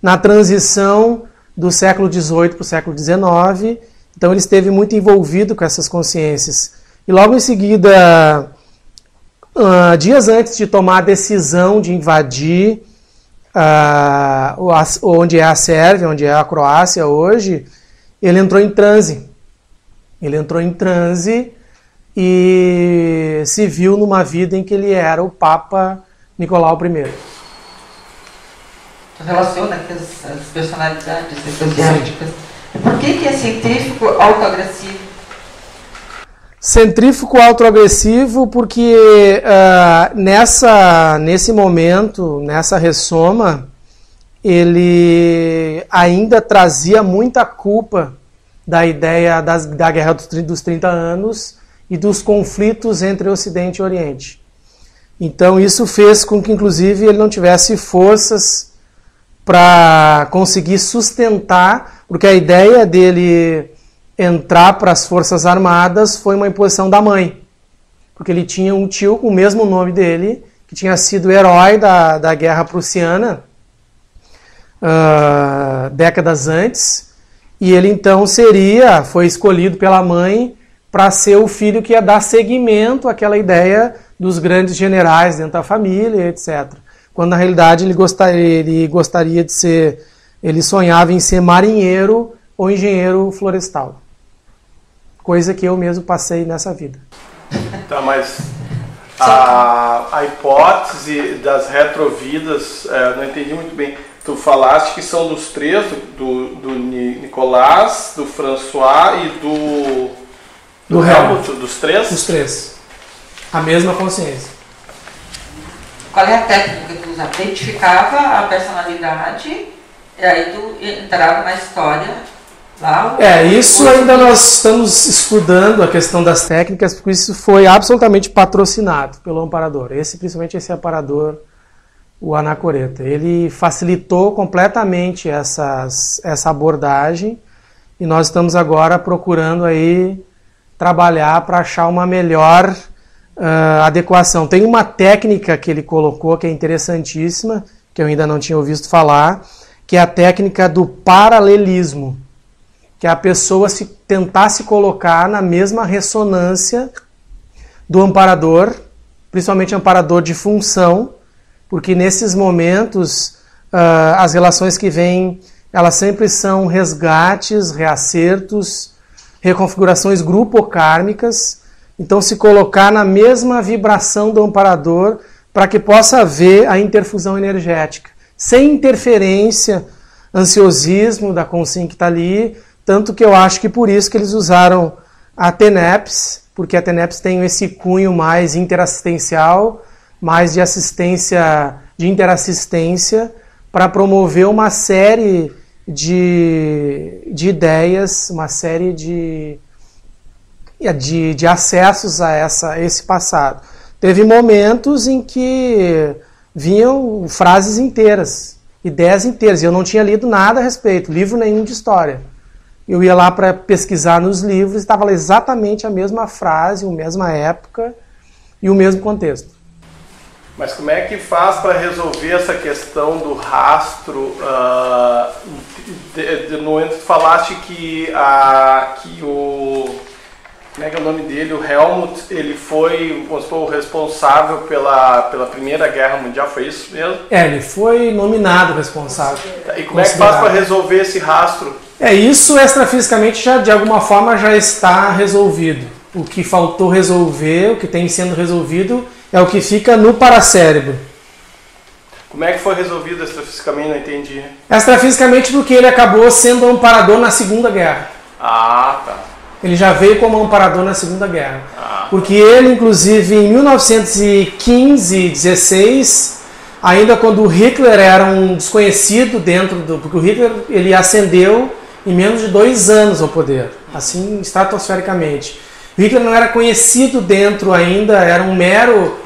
na transição do século XVIII para o século XIX. Então ele esteve muito envolvido com essas consciências. E logo em seguida, dias antes de tomar a decisão de invadir onde é a Sérvia, onde é a Croácia hoje, ele entrou em transe. Ele entrou em transe e se viu numa vida em que ele era o Papa Nicolau I. Relaciona as personalidades eclesiásticas. Por que é centrífugo autoagressivo? Centrífugo autoagressivo porque nesse momento, nessa ressoma, ele ainda trazia muita culpa da ideia da Guerra dos 30 Anos e dos conflitos entre Ocidente e Oriente. Então isso fez com que, inclusive, ele não tivesse forças para conseguir sustentar, porque a ideia dele entrar para as Forças Armadas foi uma imposição da mãe, porque ele tinha um tio com o mesmo nome dele, que tinha sido herói da Guerra Prussiana décadas antes, e ele então foi escolhido pela mãe para ser o filho que ia dar seguimento àquela ideia dos grandes generais dentro da família, etc. Quando na realidade ele gostaria de ser, ele sonhava em ser marinheiro ou engenheiro florestal. Coisa que eu mesmo passei nessa vida. Tá, mas a hipótese das retrovidas, não entendi muito bem. Tu falaste que são dos três, do Nicolás, do François e do Helmut, dos três? Dos três. A mesma consciência. Qual é a técnica que tu usava? Identificava a personalidade e aí tu entrava na história lá? Isso ainda nós estamos estudando a questão das técnicas, porque isso foi absolutamente patrocinado pelo amparador. Principalmente esse amparador, o Anacoreta. Ele facilitou completamente essa abordagem e nós estamos agora procurando aí trabalhar para achar uma melhor adequação. Tem uma técnica que ele colocou que é interessantíssima, que eu ainda não tinha ouvido falar, que é a técnica do paralelismo, que é a pessoa tentar se colocar na mesma ressonância do amparador, principalmente amparador de função, porque nesses momentos as relações que vêm, elas sempre são resgates, reacertos, reconfigurações grupo-kármicas. Então se colocar na mesma vibração do amparador para que possa haver a interfusão energética, sem interferência, ansiosismo da consciência que está ali, tanto que eu acho que por isso que eles usaram a TENEPS, porque a TENEPS tem esse cunho mais interassistencial, mais de assistência, de interassistência, para promover uma série de ideias, uma série de de acessos a esse passado. Teve momentos em que vinham frases inteiras, ideias inteiras, e eu não tinha lido nada a respeito, livro nenhum de história. Eu ia lá para pesquisar nos livros e estava lá exatamente a mesma frase, a mesma época e o mesmo contexto. Mas como é que faz para resolver essa questão do rastro? No momento que falaste que o... Como é que é o nome dele? O Helmut, ele foi, vamos supor, o responsável pela Primeira Guerra Mundial, foi isso mesmo? Ele foi nominado responsável. E como é que faz para resolver esse rastro? Isso extrafisicamente já, de alguma forma, já está resolvido. O que faltou resolver, o que tem sendo resolvido, é o que fica no paracérebro. Como é que foi resolvido extrafisicamente? Não entendi. Extrafisicamente porque ele acabou sendo amparador na Segunda Guerra. Ah, tá. Ele já veio como amparador na Segunda Guerra. Porque ele, inclusive, em 1915, 16, ainda quando o Hitler era um desconhecido porque o Hitler ele ascendeu em menos de 2 anos ao poder, assim, estratosfericamente. O Hitler não era conhecido dentro ainda, era um mero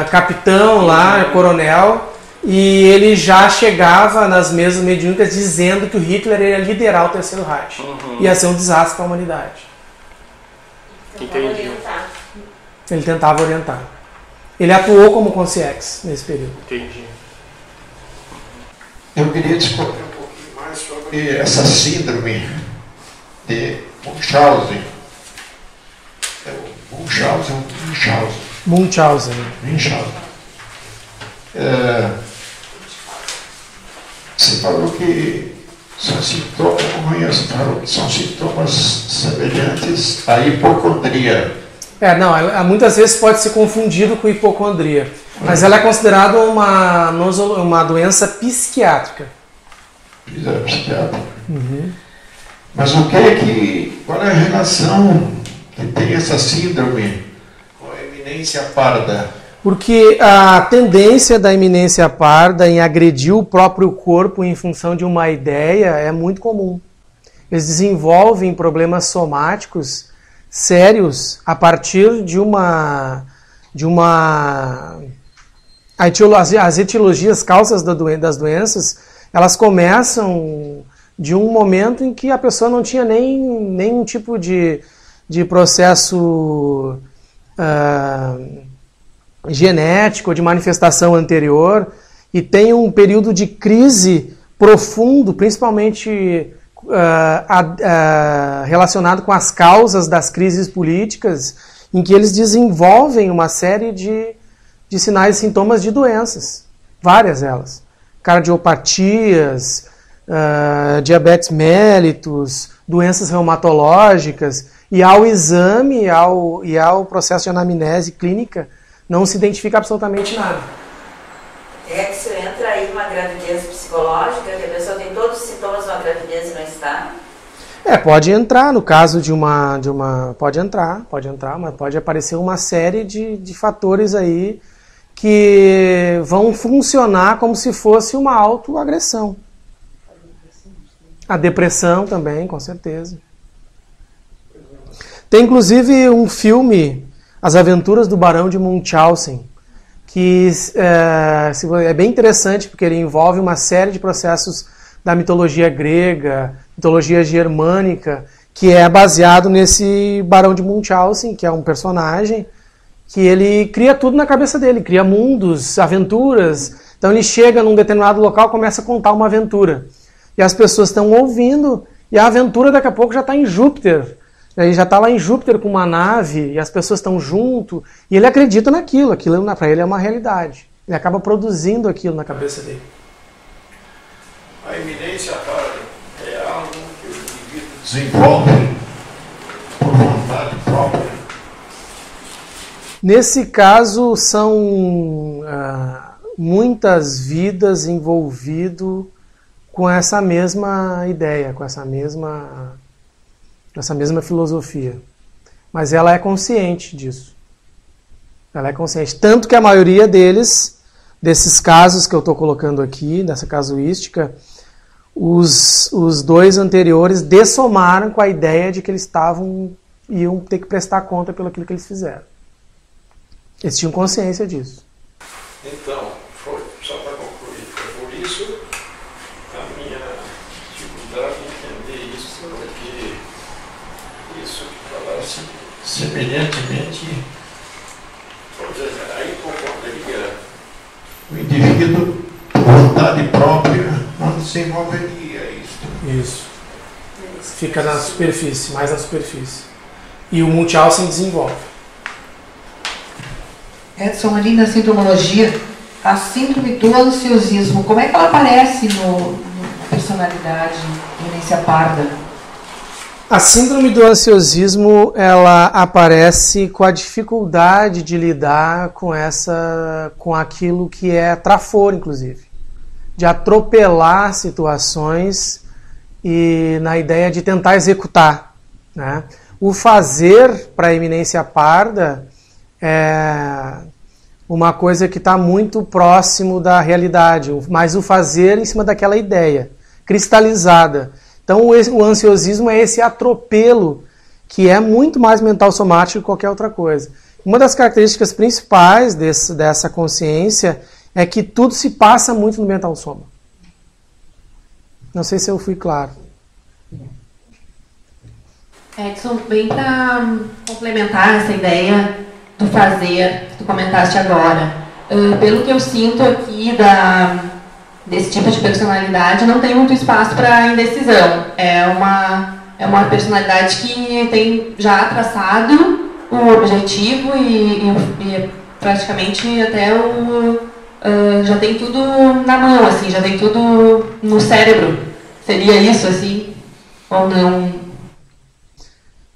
capitão lá, coronel, e ele já chegava nas mesas mediúnicas dizendo que o Hitler ia liderar o Terceiro Reich. Ia ser um desastre para a humanidade. Entendi. Ele tentava orientar. Ele atuou como consciex nesse período. Entendi. Eu queria discorrer um pouquinho mais sobre essa síndrome de Munchausen. Munchausen. Você falou que são sintomas, falou que são sintomas semelhantes à hipocondria. Muitas vezes pode ser confundido com hipocondria, mas ela é considerada uma doença psiquiátrica. Psiquiátrica. Mas qual é a relação que tem essa síndrome com a eminência parda? Porque a tendência da eminência parda em agredir o próprio corpo em função de uma ideia é muito comum. Eles desenvolvem problemas somáticos sérios a partir as etiologias, causas das doenças, elas começam de um momento em que a pessoa não tinha nenhum tipo de processo genético, de manifestação anterior, e tem um período de crise profundo, principalmente relacionado com as causas das crises políticas, em que eles desenvolvem uma série de sinais e sintomas de doenças, várias elas, cardiopatias, diabetes mellitus, doenças reumatológicas, e ao exame e ao processo de anamnese clínica não se identifica absolutamente nada. É que isso entra aí uma gravidez psicológica, que a pessoa tem todos os sintomas de uma gravidez e não está? Pode entrar, no caso pode entrar, mas pode aparecer uma série de fatores aí que vão funcionar como se fosse uma autoagressão. A depressão também, com certeza. Tem inclusive um filme, As Aventuras do Barão de Munchausen, que é bem interessante porque ele envolve uma série de processos da mitologia grega, mitologia germânica, que é baseado nesse Barão de Munchausen, que é um personagem que ele cria tudo na cabeça dele, cria mundos, aventuras. Então ele chega num determinado local e começa a contar uma aventura. E as pessoas estão ouvindo, e a aventura daqui a pouco já está em Júpiter. Ele já está lá em Júpiter com uma nave, e as pessoas estão junto, e ele acredita naquilo, aquilo para ele é uma realidade. Ele acaba produzindo aquilo na cabeça dele. A eminência é algo que o indivíduo desenvolve por vontade própria. Nesse caso, são muitas vidas envolvidas com essa mesma ideia, com essa mesma filosofia. Mas ela é consciente disso. Ela é consciente. Tanto que a maioria desses casos que eu estou colocando aqui, dessa casuística, os 2 anteriores dessomaram com a ideia de que eles estavam iam ter que prestar conta pelo aquilo que eles fizeram. Eles tinham consciência disso. Então, só para concluir, foi por isso a minha dificuldade em entender isso, porque isso que falasse semelhantemente, aí concordaria o indivíduo, por vontade própria, não desenvolveria isso. Isso. Fica na superfície, mais na superfície. E o Munchausen desenvolve. Edson, ali na sintomologia, a síndrome do ansiosismo, como é que ela aparece na personalidade de Eminência Parda? A síndrome do ansiosismo, ela aparece com a dificuldade de lidar com aquilo que é traforo, inclusive. De atropelar situações e na ideia de tentar executar, né? O fazer para a Eminência Parda é uma coisa que está muito próximo da realidade, mas o fazer em cima daquela ideia, cristalizada. Então o ansiosismo é esse atropelo que é muito mais mental somático que qualquer outra coisa. Uma das características principais dessa consciência é que tudo se passa muito no mental soma. Não sei se eu fui claro. Edson, bem para complementar essa ideia do fazer que tu comentaste agora. Pelo que eu sinto aqui desse tipo de personalidade, não tem muito espaço para indecisão. É uma personalidade que tem já traçado o objetivo e praticamente até já tem tudo na mão, assim, já tem tudo no cérebro. Seria isso, assim? Ou não?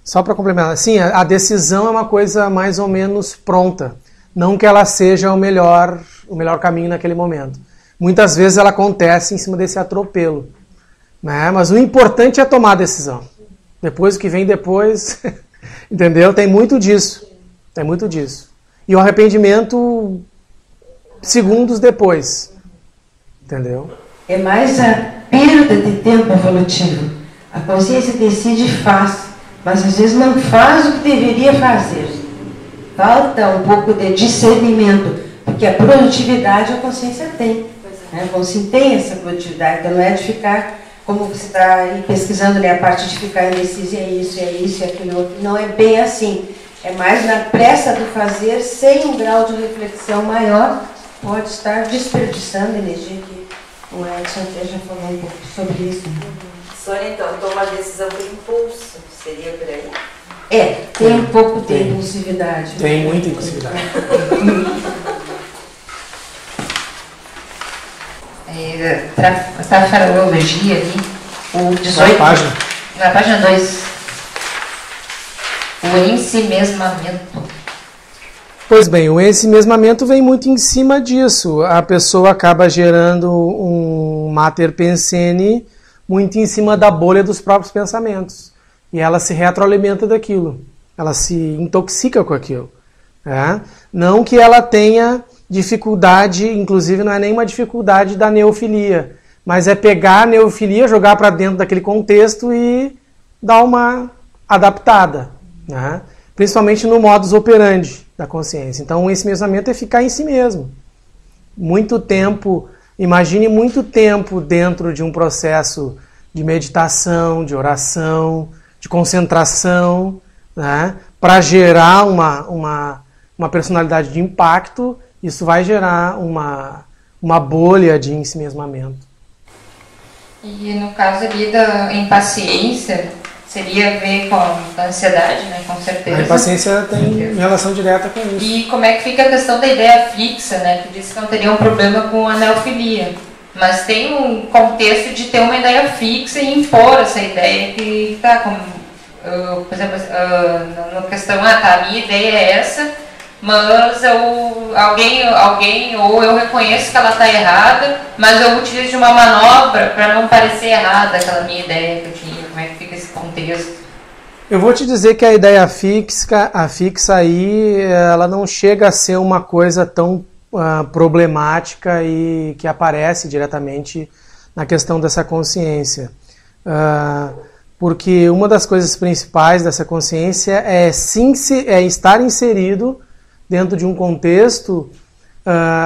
Só para complementar, sim, a decisão é uma coisa mais ou menos pronta. Não que ela seja o melhor caminho naquele momento. Muitas vezes ela acontece em cima desse atropelo, né? Mas o importante é tomar a decisão. Depois o que vem depois, entendeu? Tem muito disso. Tem muito disso. E o arrependimento segundos depois. Entendeu? É mais a perda de tempo evolutivo. A consciência decide e faz. Mas às vezes não faz o que deveria fazer. Falta um pouco de discernimento, porque a produtividade a consciência tem. Né? A consciência tem essa produtividade, então não é de ficar, como você está aí pesquisando, né, a parte de ficar indeciso, é isso, é aquilo outro. Não é bem assim. É mais na pressa do fazer, sem um grau de reflexão maior, pode estar desperdiçando energia, que o Edson até já falou um pouco sobre isso. Sônia, então, toma a decisão por impulso, seria por aí? Tem um pouco de impulsividade. Tem muita impulsividade. Trafarologia ali, o 18. Página. Na página 2. O ensimesmamento. Pois bem, o ensimesmamento vem muito em cima disso. A pessoa acaba gerando um mater pensene muito em cima da bolha dos próprios pensamentos. E ela se retroalimenta daquilo. Ela se intoxica com aquilo. Né? Não que ela tenha dificuldade, inclusive não é nenhuma dificuldade da neofilia, mas é pegar a neofilia, jogar para dentro daquele contexto e dar uma adaptada. Né? Principalmente no modus operandi da consciência. Então o ensimesmamento é ficar em si mesmo. Muito tempo... Imagine muito tempo dentro de um processo de meditação, de oração, de concentração, né? Para gerar uma personalidade de impacto, isso vai gerar uma bolha de ensimesmamento. E no caso ali da impaciência, seria a ver com a ansiedade, né? Com certeza. A impaciência tem relação direta com isso. E como é que fica a questão da ideia fixa, né? Tu disse que não teria um problema com a neofilia. Mas tem um contexto de ter uma ideia fixa e impor essa ideia que está como, por exemplo, na questão, a minha ideia é essa, mas alguém ou eu reconheço que ela está errada, mas eu utilizo de uma manobra para não parecer errada aquela minha ideia que eu tinha. Como é que fica esse contexto? Eu vou te dizer que a ideia fixa aí, ela não chega a ser uma coisa tão problemática e que aparece diretamente na questão dessa consciência. porque uma das coisas principais dessa consciência é estar inserido dentro de um contexto,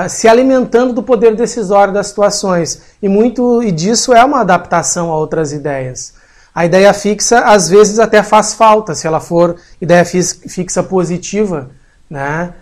se alimentando do poder decisório das situações. E disso é uma adaptação a outras ideias. A ideia fixa, às vezes, até faz falta, se ela for ideia fixa positiva, né?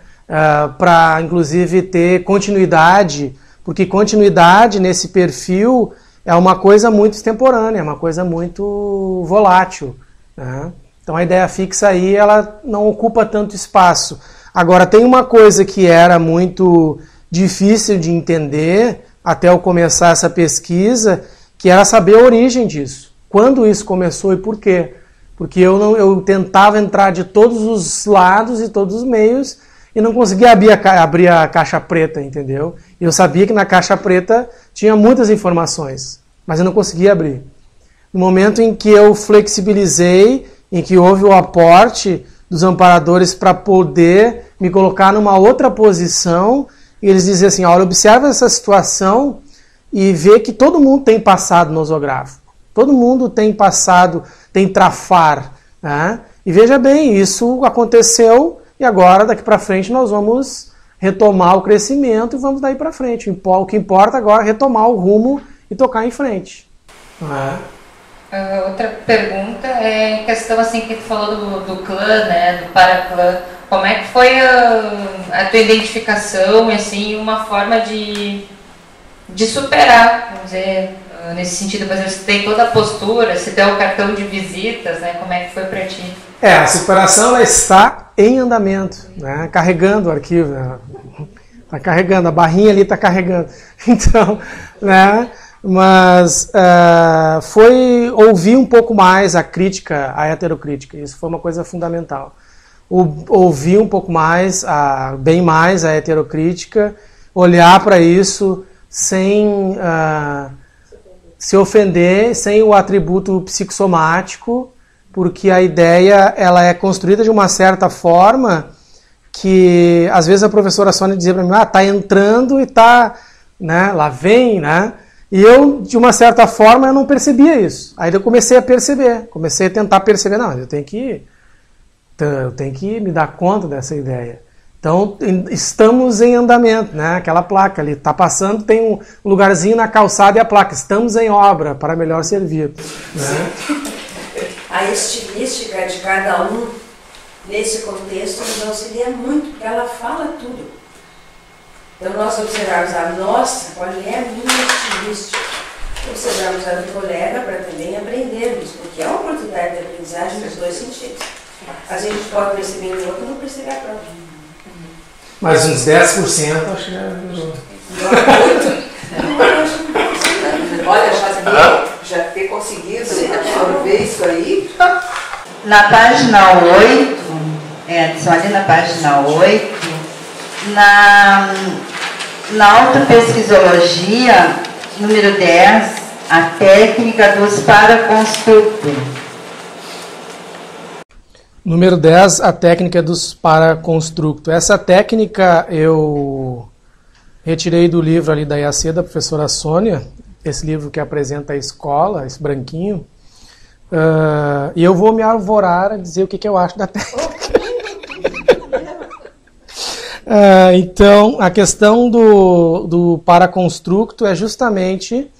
Para, inclusive, ter continuidade, porque continuidade nesse perfil é uma coisa muito extemporânea, é uma coisa muito volátil, né? Então a ideia fixa aí, ela não ocupa tanto espaço. Agora, tem uma coisa que era muito difícil de entender até eu começar essa pesquisa, que era saber a origem disso. Quando isso começou e por quê? Porque eu tentava entrar de todos os lados e todos os meios e não conseguia abrir a caixa preta, entendeu? E eu sabia que na caixa preta tinha muitas informações, mas eu não conseguia abrir. No momento em que eu flexibilizei, em que houve o aporte dos amparadores para poder me colocar numa outra posição, e eles diziam assim, olha, observa essa situação e vê que todo mundo tem passado nosográfico. Todo mundo tem passado, tem trafar, né? E veja bem, isso aconteceu e agora, daqui para frente, nós vamos retomar o crescimento e vamos daí para frente. O que importa agora é retomar o rumo e tocar em frente. Outra pergunta é em questão assim que tu falou do clã, né, do paraclã. Como é que foi a tua identificação, assim, uma forma de superar, vamos dizer, nesse sentido, por exemplo, se tem toda a postura, se tem o cartão de visitas, né, como é que foi para ti? A superação ela está em andamento, né, carregando o arquivo, né, tá carregando, a barrinha ali está carregando. Então, né, mas foi ouvir um pouco mais a crítica, a heterocrítica, isso foi uma coisa fundamental. Ouvir um pouco mais, bem mais a heterocrítica, olhar para isso sem se ofender, sem o atributo psicossomático, porque a ideia ela é construída de uma certa forma que às vezes a professora Sônia dizia para mim, tá entrando e tá, né, lá vem, né? E eu, de uma certa forma, eu não percebia isso. Aí eu comecei a perceber, comecei a tentar perceber, não, eu tenho que me dar conta dessa ideia. Então, estamos em andamento, né? Aquela placa ali, está passando, tem um lugarzinho na calçada e a placa, estamos em obra para melhor servir. Né? A estilística de cada um, nesse contexto, nos auxilia muito, porque ela fala tudo. Então, nós observamos a nossa, qual é a minha estilística. Observamos a do colega para também aprendermos, porque é uma oportunidade de aprendizagem nos dois sentidos. Às vezes a gente pode perceber em outro e não perceber a própria. Mas uns 10% acho que é... Olha, já ter conseguido absorver isso aí. Na página 8, só ali na página 8, na autopesquisologia, número 10, a técnica dos paraconstructos. Número 10, a técnica dos paraconstructos. Essa técnica eu retirei do livro ali da IAC, da professora Sônia, esse livro que apresenta a escola, esse branquinho, e eu vou me arvorar a dizer o que eu acho da técnica. Então, a questão do paraconstructo é justamente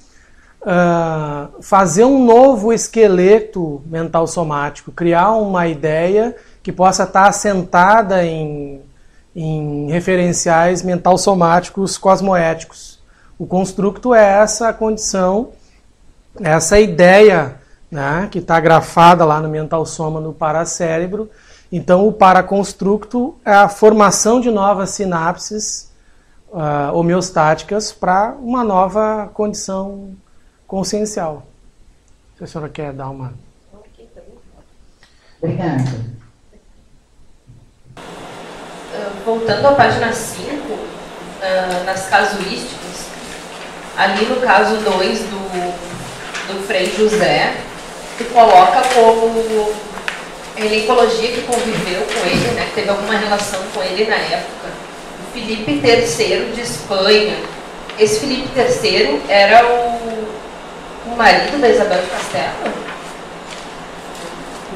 fazer um novo esqueleto mental somático, criar uma ideia que possa estar assentada em referenciais mental somáticos cosmoéticos. O constructo é essa condição, essa ideia, né, que está grafada lá no mental soma, no paracérebro. Então, o paraconstructo é a formação de novas sinapses homeostáticas para uma nova condição consciencial. Se a senhora quer dar uma... Obrigada. Voltando à página 5, nas casuísticas, ali no caso 2 do Frei José, que coloca como eleicologia que conviveu com ele, né, que teve alguma relação com ele na época, o Filipe III de Espanha. Esse Filipe III era o marido da Isabel de Castelo?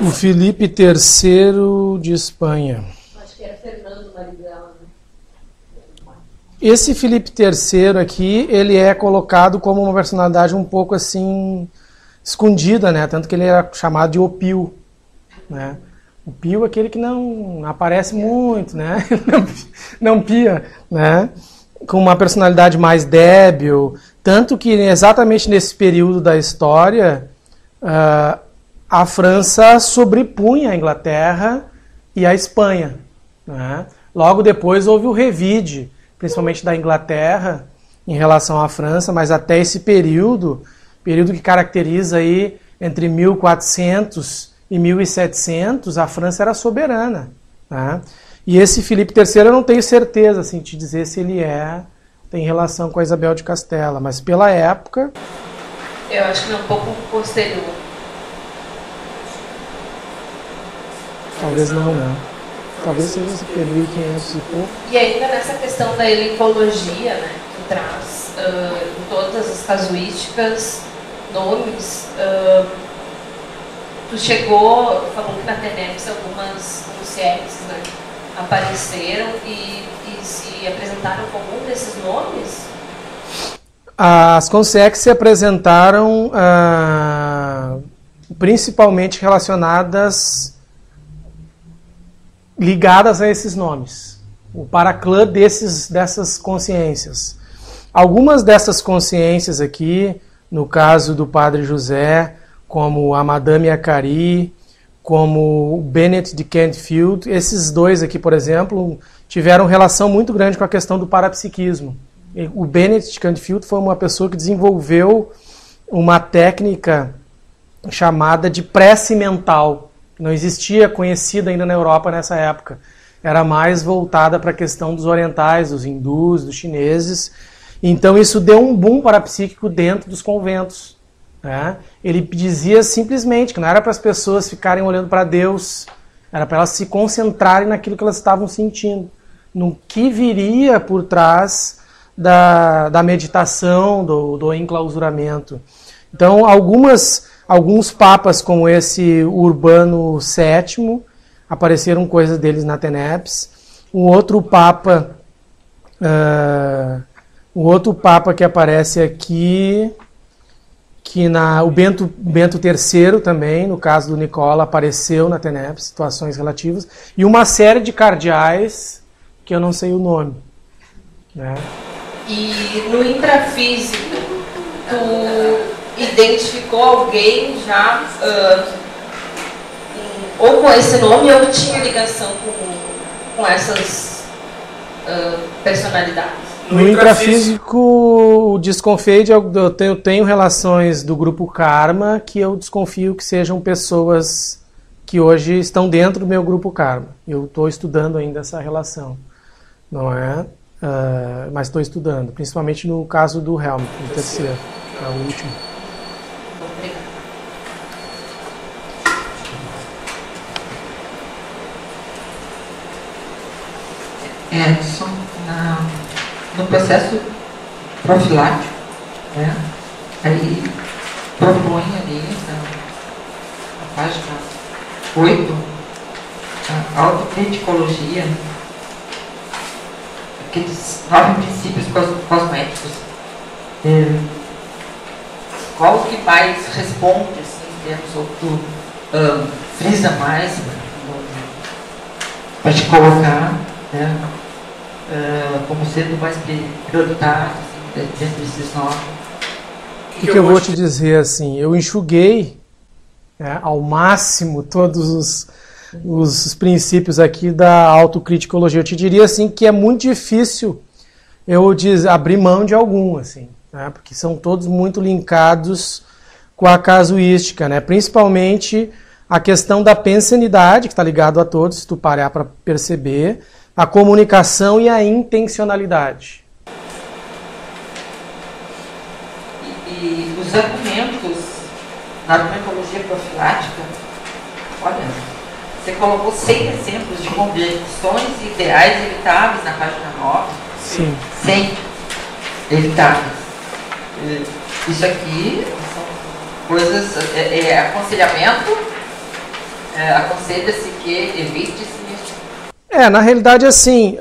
O Felipe III de Espanha. Acho que era Fernando, o marido dela, né? Esse Felipe III aqui, ele é colocado como uma personalidade um pouco assim escondida, né? Tanto que ele era chamado de O Pio, né? O Pio é aquele que não aparece muito, né? Não pia, né? Com uma personalidade mais débil, tanto que exatamente nesse período da história a França sobrepunha a Inglaterra e a Espanha, né? Logo depois houve o revide, principalmente da Inglaterra em relação à França, mas até esse período que caracteriza aí entre 1400 e 1700, a França era soberana, né? E esse Filipe III eu não tenho certeza assim, de dizer se ele tem relação com a Isabel de Castela, mas pela época... Eu acho que é um pouco posterior. Talvez não, né? Talvez seja esse período 1500 e pouco. E ainda nessa questão da elencologia, né, que traz em todas as casuísticas nomes, tu falou que na TENEPS algumas consciências, né, apareceram e se apresentaram como um desses nomes? As consciências se apresentaram principalmente ligadas a esses nomes, o paraclã dessas consciências. Algumas dessas consciências aqui, no caso do Padre José, como a Madame Acari, como o Bennett de Canfield, esses dois aqui, por exemplo, tiveram relação muito grande com a questão do parapsiquismo. O Bennett de Canfield foi uma pessoa que desenvolveu uma técnica chamada de prece mental, que não existia conhecida ainda na Europa nessa época. Era mais voltada para a questão dos orientais, dos hindus, dos chineses. Então isso deu um boom parapsíquico dentro dos conventos, né? Ele dizia simplesmente que não era para as pessoas ficarem olhando para Deus, era para elas se concentrarem naquilo que elas estavam sentindo, no que viria por trás da meditação, do enclausuramento. Então alguns papas como esse Urbano VII, apareceram coisas deles na TENEPS. O outro papa que aparece aqui, o Bento III também, no caso do Nicola, apareceu na TENEPS, situações relativas, e uma série de cardeais que eu não sei o nome, né? E no intrafísico, tu identificou alguém já ou com esse nome ou tinha ligação com essas personalidades? No intrafísico, o Desconfade, eu tenho relações do grupo Karma que eu desconfio que sejam pessoas que hoje estão dentro do meu grupo Karma. Eu estou estudando ainda essa relação, não é? Mas estou estudando, principalmente no caso do Helmut, o terceiro, é o último. Edson, no processo profilático, né? Aí propõe ali na página 8 a autocriticologia, aqueles 9 princípios cosméticos. Qual que mais responde, assim, em termos, ou tu frisa mais para te colocar, né, como sendo mais prioritário, assim, dentro desses 9? O que eu vou te dizer, assim, eu enxuguei, né, ao máximo todos os princípios aqui da autocriticologia. Eu te diria assim que é muito difícil eu abrir mão de algum, assim, né, porque são todos muito linkados com a casuística, né, principalmente a questão da pensanidade, que está ligado a todos, se tu parar para perceber, a comunicação e a intencionalidade. E os argumentos na argumentologia profilática, olha, você colocou 100 exemplos de convicções ideais evitáveis na página 9. Sim. 100 evitáveis. Isso aqui são coisas, aconselhamento aconselha-se que evite-se. Na realidade, assim,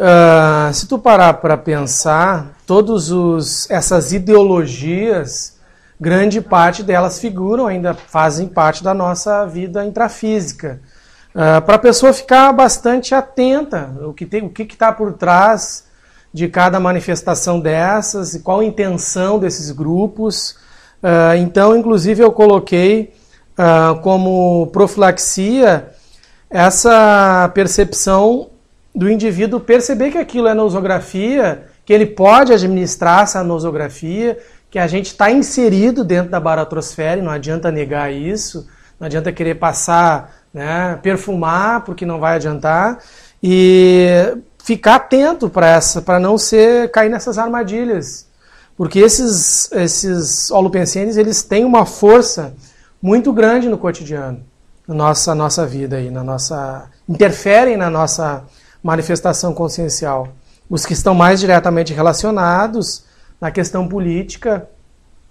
se tu parar para pensar, essas ideologias, grande parte delas figuram, ainda fazem parte da nossa vida intrafísica. Para a pessoa ficar bastante atenta o que está por trás de cada manifestação dessas e qual a intenção desses grupos. Então, inclusive, eu coloquei como profilaxia essa percepção do indivíduo perceber que aquilo é nosografia, que ele pode administrar essa nosografia, que a gente está inserido dentro da baratrosfera e não adianta negar isso, não adianta querer passar, né, perfumar, porque não vai adiantar, e ficar atento para não cair nessas armadilhas, porque esses holopensenes, eles têm uma força muito grande no cotidiano, na nossa vida, aí, interferem na nossa manifestação consciencial. Os que estão mais diretamente relacionados na questão política,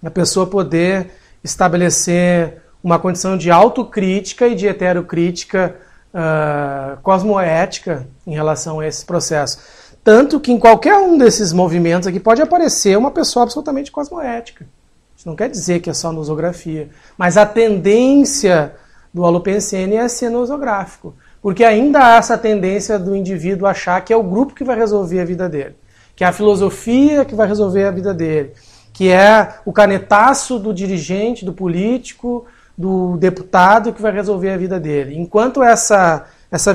a pessoa poder estabelecer uma condição de autocrítica e de heterocrítica cosmoética em relação a esse processo. Tanto que em qualquer um desses movimentos aqui pode aparecer uma pessoa absolutamente cosmoética. Isso não quer dizer que é só nosografia, mas a tendência do holopensene é ser nosográfico. Porque ainda há essa tendência do indivíduo achar que é o grupo que vai resolver a vida dele, que é a filosofia que vai resolver a vida dele, que é o canetaço do dirigente, do político, do deputado que vai resolver a vida dele. Enquanto essa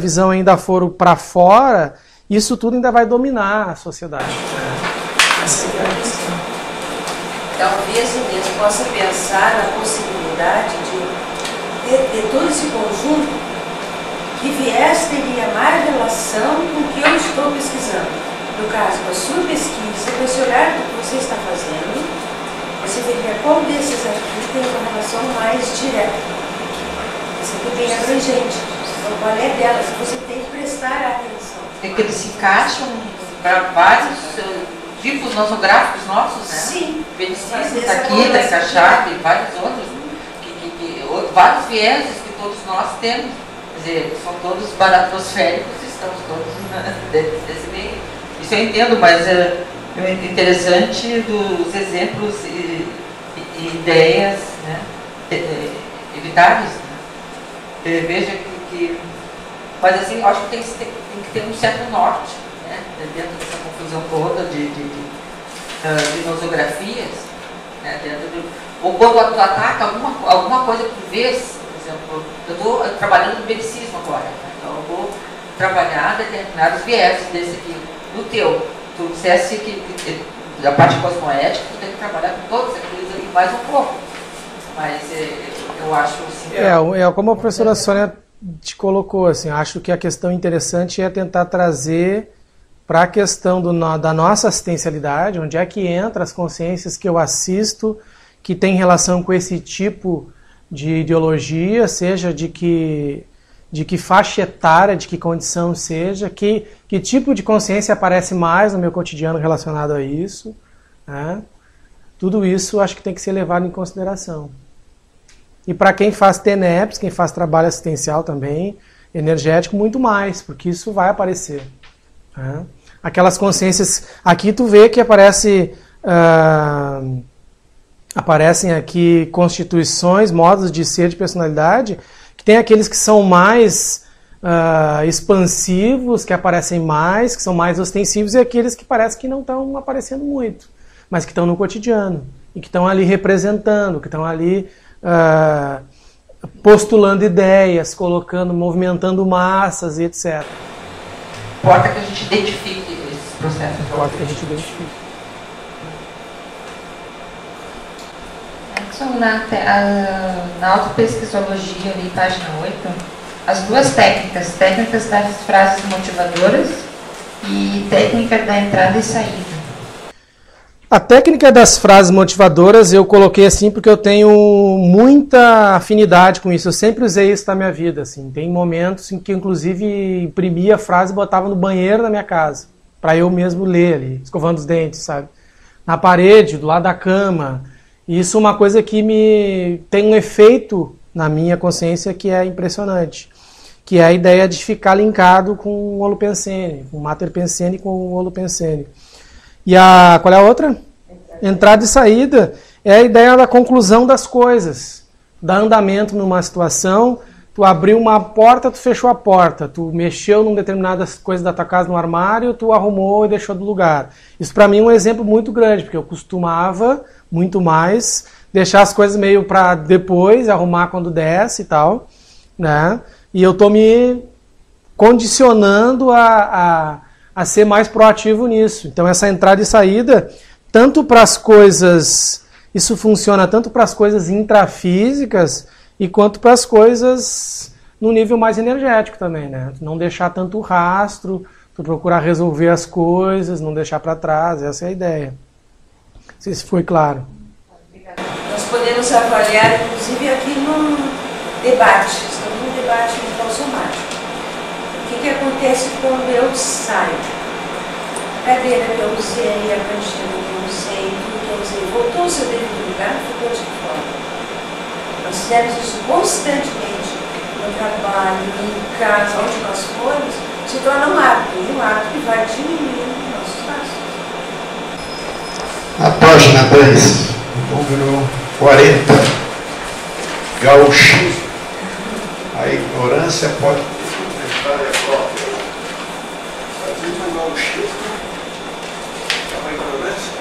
visão ainda for para fora, isso tudo ainda vai dominar a sociedade. Talvez eu mesmo possa pensar na possibilidade de todo esse conjunto que viés teria mais relação com o que eu estou pesquisando. No caso, com a sua pesquisa, com esse olhar que você está fazendo, você veria qual desses aqui tem uma relação mais direta. Esse aqui bem abrangente. Então, qual é delas? Você tem que prestar atenção. É que eles se encaixam para vários tipos nosográficos nossos, né? Sim. Medicina está aqui, está encaixado, e vários outros, vários vieses que todos nós temos. Quer dizer, são todos baratrosféricos, estamos todos desse meio. Isso eu entendo, mas é interessante dos exemplos e ideias, né, evitáveis. Né? Veja que. Mas assim, eu acho que tem que ter um certo norte, né, dentro dessa confusão toda de nosografias, né, ou quando tu ataca alguma coisa por vez. Por exemplo, eu estou trabalhando no belicismo agora, né? Então eu vou trabalhar determinados vieses desse aqui. No teu, tu dissesse que da parte cosmoética, tu tem que trabalhar com todos aqueles ali mais um pouco. Mas eu acho assim... como a professora Sônia te colocou, assim, acho que a questão interessante é tentar trazer para a questão da nossa assistencialidade, onde é que entra as consciências que eu assisto, que tem relação com esse tipo de ideologia, seja de que faixa etária, de que condição seja, que tipo de consciência aparece mais no meu cotidiano relacionado a isso, né? Tudo isso acho que tem que ser levado em consideração. E para quem faz TENEPS, quem faz trabalho assistencial também, energético, muito mais, porque isso vai aparecer, né? Aquelas consciências, aqui tu vê que aparecem aqui constituições, modos de ser, de personalidade, que tem aqueles que são mais expansivos, que aparecem mais, que são mais ostensivos, e aqueles que parece que não estão aparecendo muito, mas que estão no cotidiano, e que estão ali representando, que estão ali postulando ideias, movimentando massas e etc. Importa que a gente identifique esses processos. Importa que a gente identifique. Na autopesquisologia, ali, página 8, as duas técnicas das frases motivadoras e técnica da entrada e saída. A técnica das frases motivadoras eu coloquei assim porque eu tenho muita afinidade com isso. Eu sempre usei isso na minha vida. Assim. Tem momentos em que, inclusive, imprimia a frase e botava no banheiro da minha casa, para eu mesmo ler ali, escovando os dentes, sabe? Na parede, do lado da cama. Isso é uma coisa que tem um efeito na minha consciência que é impressionante. que é a ideia de ficar linkado com o Holopensene, com o Mater Pensene e com o Holopensene. E qual é a outra? Entrada e saída é a ideia da conclusão das coisas, dar andamento numa situação. Tu abriu uma porta, tu fechou a porta, tu mexeu em determinadas coisas da tua casa no armário, tu arrumou e deixou do lugar. Isso para mim é um exemplo muito grande, porque eu costumava muito mais deixar as coisas meio para depois, arrumar quando desce e tal, né? E eu tô me condicionando a ser mais proativo nisso. Então essa entrada e saída, tanto para as coisas, isso funciona tanto para as coisas intrafísicas, e quanto para as coisas no nível mais energético também, né? Não deixar tanto rastro, tu procurar resolver as coisas, não deixar para trás, essa é a ideia. Não sei se foi claro. Nós podemos avaliar, inclusive, aqui num debate, estamos num debate mental-somático. O que acontece quando eu saio? A cadeira que eu usei, a cantina que eu usei, tudo que eu usei, voltou ao seu devido lugar, ficou de fora. Nós fizemos isso constantemente no trabalho, em casa, onde nós formos, se torna um hábito, e um hábito que vai diminuindo os nossos passos. Na página 10, número 40, gauchismo. A ignorância pode complementar a própria. Fazendo o gauchismo é uma ignorância?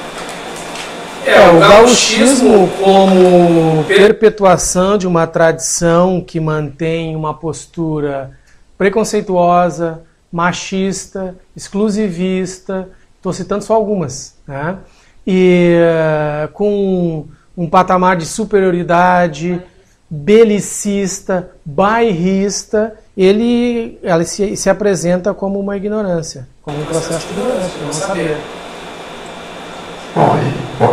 O gauchismo como perpetuação de uma tradição que mantém uma postura preconceituosa, machista, exclusivista, estou citando só algumas, né? E com um patamar de superioridade, belicista, bairrista, ele se apresenta como uma ignorância, como um processo de ignorância, não saber. Bom,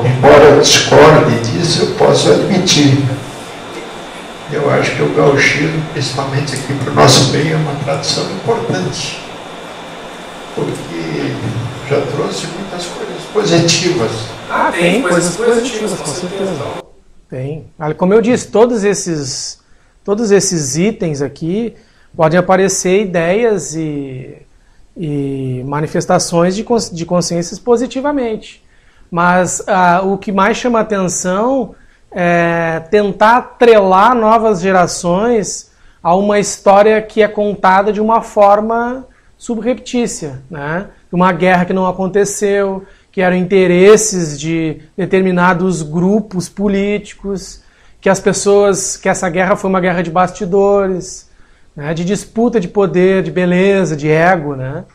embora eu discorde disso, eu posso admitir. Eu acho que o gauchismo, principalmente aqui para o nosso meio, é uma tradição importante, porque já trouxe muitas coisas positivas. Tem coisas positivas, com certeza. Tem. Como eu disse, todos esses itens aqui podem aparecer ideias e manifestações de consciências positivamente. Mas o que mais chama atenção é tentar atrelar novas gerações a uma história que é contada de uma forma subreptícia, né? Uma guerra que não aconteceu, que eram interesses de determinados grupos políticos, que essa guerra foi uma guerra de bastidores, né? De disputa de poder, de beleza, de ego, né?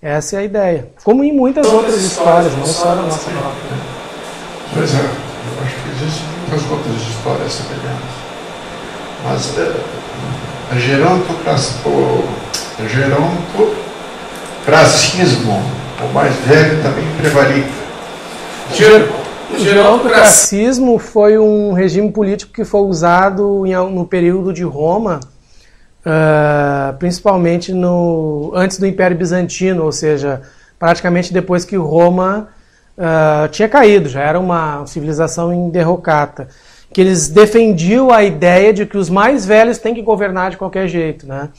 Essa é a ideia. Como em muitas outras histórias, não só na nossa própria. Pois é, eu acho que existem muitas outras histórias semelhantes. Mas gerontocracismo, o mais velho, também prevarica. O gerontocracismo foi um regime político que foi usado no período de Roma, principalmente antes do Império Bizantino, ou seja, praticamente depois que Roma tinha caído, já era uma civilização em derrocata, que eles defendiam a ideia de que os mais velhos têm que governar de qualquer jeito, né?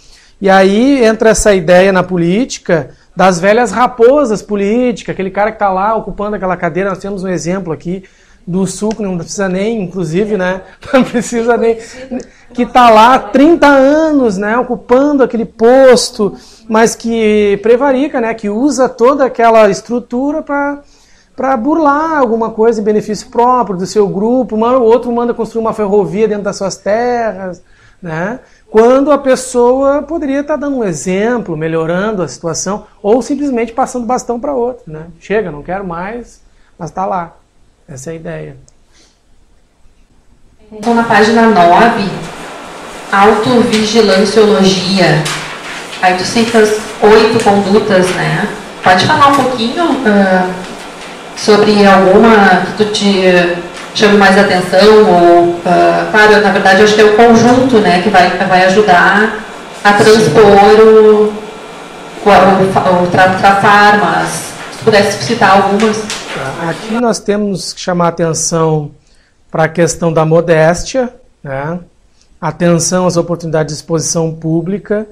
E aí entra essa ideia na política das velhas raposas políticas, aquele cara que está lá ocupando aquela cadeira. Nós temos um exemplo aqui do Sul, que não precisa nem, inclusive, né? Não precisa nem... que está lá há 30 anos, né? Ocupando aquele posto, mas que prevarica, né? Que usa toda aquela estrutura para burlar alguma coisa em benefício próprio do seu grupo. O outro manda construir uma ferrovia dentro das suas terras, né? Quando a pessoa poderia estar dando um exemplo, melhorando a situação, ou simplesmente passando bastão para outro, né? Chega, não quero mais, mas está lá. Essa é a ideia. Então, na página 9, autovigilanciologia. Aí tu citas 8 condutas, né? Pode falar um pouquinho sobre alguma que tu te chame mais atenção? Ou, claro, na verdade, eu acho que é o conjunto, né, que vai ajudar a transpor o trafar, mas se pudesse citar algumas. Aqui nós temos que chamar a atenção para a questão da modéstia, né? Atenção às oportunidades de exposição pública,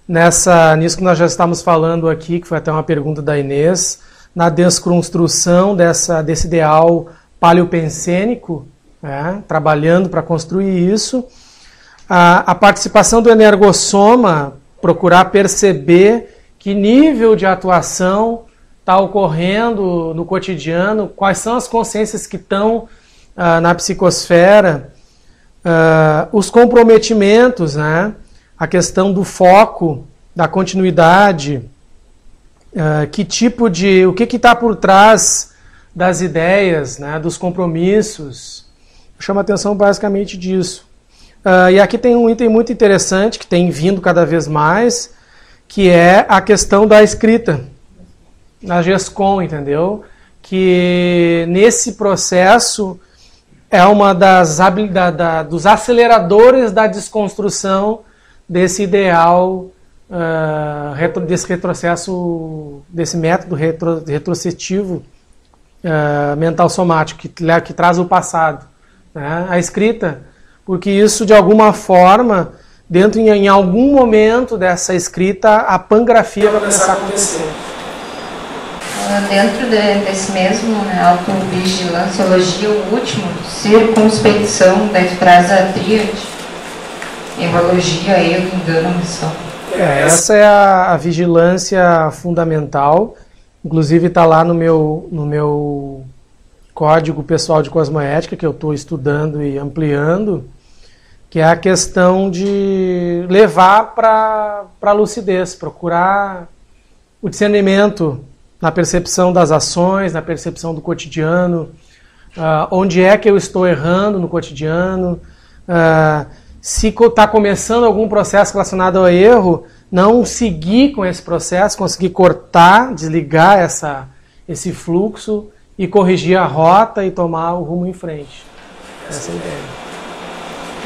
nisso que nós já estamos falando aqui, que foi até uma pergunta da Inês, na desconstrução desse ideal paleopensênico, né, trabalhando para construir isso. A participação do energossoma, procurar perceber que nível de atuação está ocorrendo no cotidiano, quais são as consciências que estão na psicosfera, os comprometimentos, né, a questão do foco, da continuidade, o que está por trás das ideias, né, dos compromissos. Chama atenção basicamente disso. E aqui tem um item muito interessante que tem vindo cada vez mais, que é a questão da escrita, na GESCOM, entendeu? Que nesse processo é uma dos aceleradores da desconstrução desse ideal, desse retrocesso, desse método retrocessivo mental somático, que traz o passado, né? A escrita, porque isso, de alguma forma, em algum momento dessa escrita, a pangrafia vai começar a acontecer. Dentro desse mesmo, né, autovigilanciologia, o último, circunspecção, daí traz a tríade, evologia, erro, engano, omissão. Essa é a vigilância fundamental, inclusive está lá no meu código pessoal de cosmoética, que eu estou estudando e ampliando, que é a questão de levar para a lucidez, procurar o discernimento na percepção das ações, na percepção do cotidiano, onde é que eu estou errando no cotidiano, se está começando algum processo relacionado ao erro, não seguir com esse processo, conseguir cortar, desligar esse fluxo e corrigir a rota e tomar o rumo em frente. Essa é a ideia.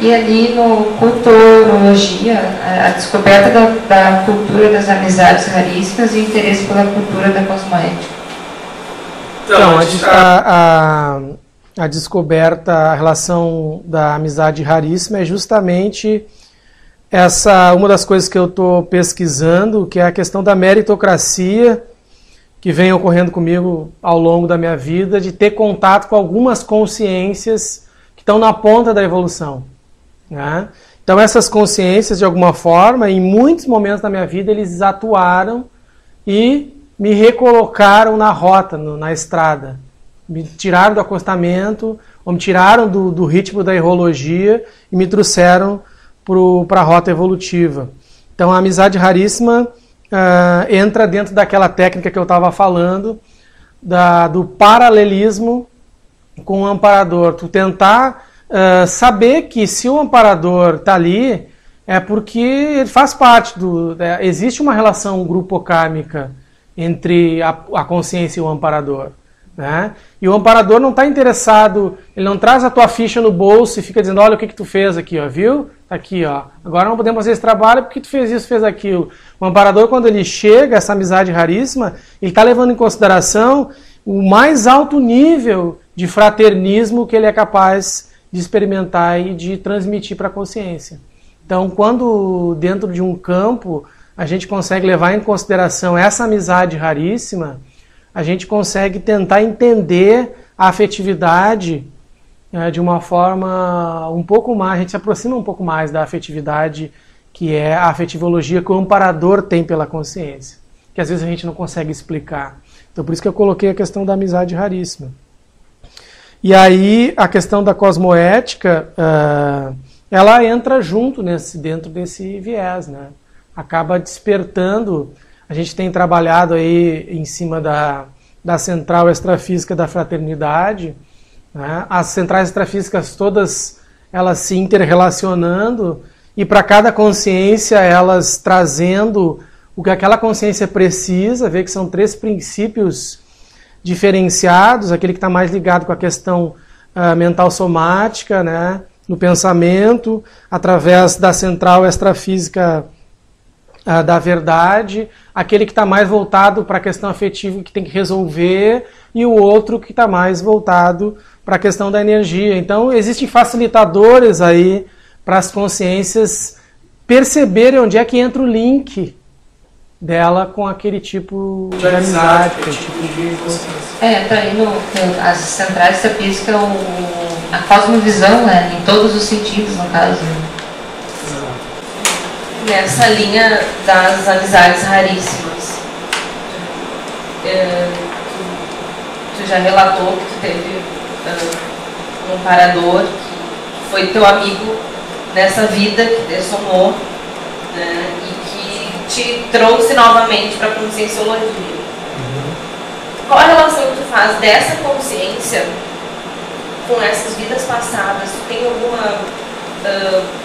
E ali no Culturologia, a descoberta da cultura das amizades raríssimas e o interesse pela cultura da cosmoética. Então, a descoberta, a relação da amizade raríssima é justamente uma das coisas que eu estou pesquisando, que é a questão da meritocracia, que vem ocorrendo comigo ao longo da minha vida, de ter contato com algumas consciências que estão na ponta da evolução, né? Então essas consciências, de alguma forma, em muitos momentos da minha vida, eles atuaram e me recolocaram na rota, na estrada. Me tiraram do acostamento, ou me tiraram do ritmo da errologia e me trouxeram para a rota evolutiva. Então a amizade raríssima entra dentro daquela técnica que eu estava falando, do paralelismo com o amparador. Tu tentar saber que se o amparador está ali, é porque ele faz parte existe uma relação grupocármica entre a consciência e o amparador, né? E o amparador não está interessado, ele não traz a tua ficha no bolso e fica dizendo, olha o que tu fez aqui, ó, viu? Tá aqui, ó. Agora não podemos fazer esse trabalho porque tu fez isso, fez aquilo. O amparador, quando ele chega, essa amizade raríssima, ele está levando em consideração o mais alto nível de fraternismo que ele é capaz de experimentar e de transmitir para a consciência. Então, quando dentro de um campo a gente consegue levar em consideração essa amizade raríssima, a gente consegue tentar entender a afetividade de uma forma um pouco mais, a gente se aproxima um pouco mais da afetividade que é a afetivologia que o amparador tem pela consciência, que às vezes a gente não consegue explicar. Então por isso que eu coloquei a questão da amizade raríssima. E aí a questão da cosmoética, ela entra junto dentro desse viés, né? Acaba despertando. A gente tem trabalhado aí em cima da central extrafísica da fraternidade, né? As centrais extrafísicas todas elas se interrelacionando e para cada consciência elas trazendo o que aquela consciência precisa, ver que são 3 princípios diferenciados, aquele que está mais ligado com a questão mental somática, né? No pensamento, através da central extrafísica da verdade, aquele que está mais voltado para a questão afetiva que tem que resolver e o outro que está mais voltado para a questão da energia. Então existem facilitadores aí para as consciências perceber onde é que entra o link dela com aquele tipo de amizade, aquele tipo de consciência. Tá aí as centrais terapias que é a cosmovisão, né? Em todos os sentidos, no caso. Nessa linha das amizades raríssimas, tu já relatou que tu teve um amparador que foi teu amigo nessa vida, que te somou, né, e que te trouxe novamente para a conscienciologia. Qual a relação que tu faz dessa consciência com essas vidas passadas? Tu tem alguma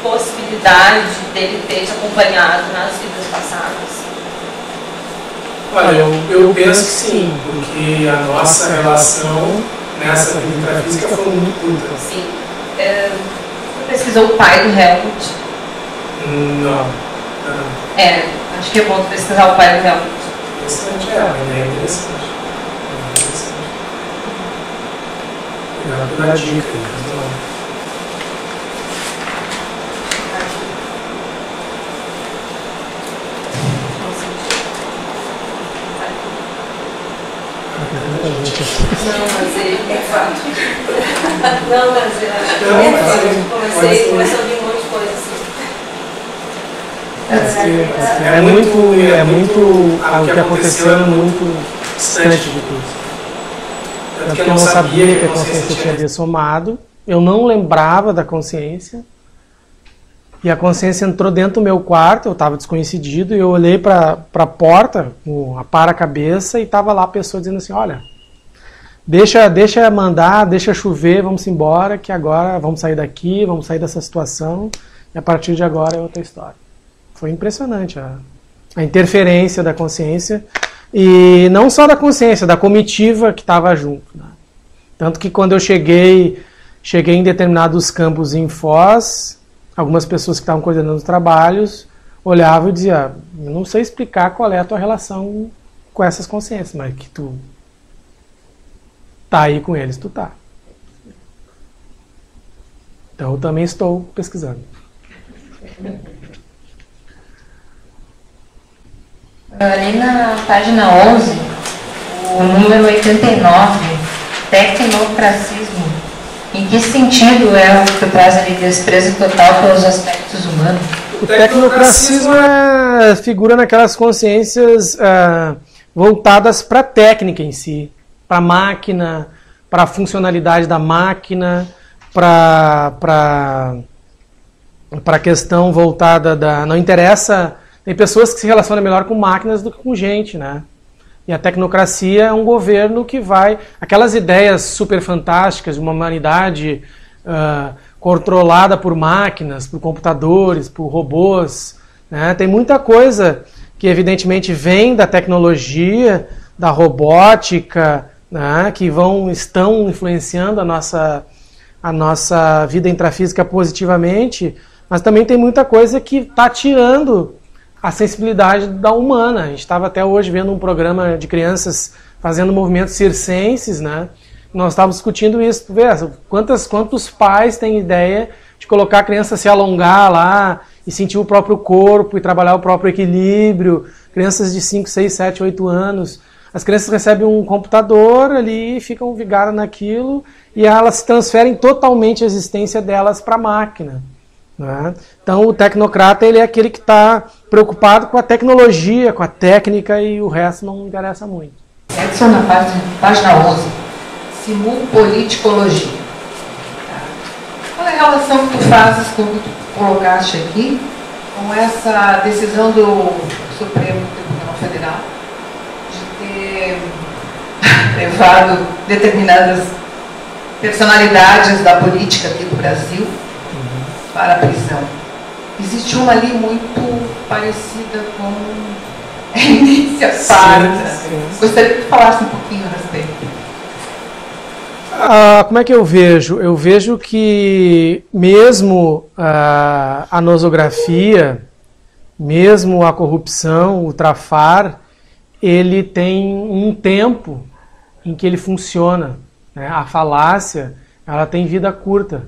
possibilidade dele ter te acompanhado nas vidas passadas? Olha, eu penso que sim, porque a nossa relação nessa vida intrafísica foi muito curta. Sim. Você pesquisou o pai do Helmut? Não. Acho que é bom pesquisar o pai do Helmut. Interessante, é interessante. Obrigado pela dica. Não, mas ele é fato. Não, mas eu acho que comecei a ouvir um monte de coisa assim. É muito o que aconteceu é muito distante de tudo. Tanto que eu não sabia que a consciência tinha dessomado, eu não lembrava da consciência, e a consciência entrou dentro do meu quarto, eu estava desconhecido, e eu olhei para a porta, para a cabeça, e estava lá a pessoa dizendo assim, olha, deixa mandar, deixa chover, vamos embora, que agora vamos sair daqui, vamos sair dessa situação, e a partir de agora é outra história. Foi impressionante a interferência da consciência, e não só da consciência, da comitiva que estava junto. Né? Tanto que quando eu cheguei em determinados campos em Foz, algumas pessoas que estavam coordenando os trabalhos olhavam e diziam, eu não sei explicar qual é a tua relação com essas consciências, mas que tu tá aí com eles, tu tá. Então eu também estou pesquisando. Ali na página 11, o número 89, tecnocracismo. Em que sentido é o que traz ali desprezo total pelos aspectos humanos? O tecnocracismo figura naquelas consciências voltadas para a técnica em si, para a máquina, para a funcionalidade da máquina, para a questão voltada da... Não interessa... Tem pessoas que se relacionam melhor com máquinas do que com gente, né? E a tecnocracia é um governo que vai... Aquelas ideias super fantásticas de uma humanidade controlada por máquinas, por computadores, por robôs, né? Tem muita coisa que evidentemente vem da tecnologia, da robótica, né? Que estão influenciando a nossa vida intrafísica positivamente, mas também tem muita coisa que está tirando a sensibilidade da humana. A gente estava até hoje vendo um programa de crianças fazendo movimentos circenses, né? Nós estávamos discutindo isso. Tu vê, quantos pais têm ideia de colocar a criança se alongar lá e sentir o próprio corpo e trabalhar o próprio equilíbrio? Crianças de 5, 6, 7, 8 anos. As crianças recebem um computador ali, ficam vigadas naquilo e elas transferem totalmente a existência delas para a máquina. Né? Então o tecnocrata ele é aquele que está preocupado com a tecnologia, com a técnica, e o resto não interessa muito. Edson, na página 11, simulpoliticologia. Qual é a relação que tu fazes, como tu colocaste aqui, com essa decisão do Supremo Tribunal Federal de ter levado determinadas personalidades da política aqui do Brasil para a prisão? Existe uma ali muito parecida com a Eminência Parda. Gostaria que tu falasse um pouquinho a respeito. Como é que eu vejo? Eu vejo que mesmo a nosografia, mesmo a corrupção, o trafar, ele tem um tempo em que ele funciona. Né? A falácia, ela tem vida curta.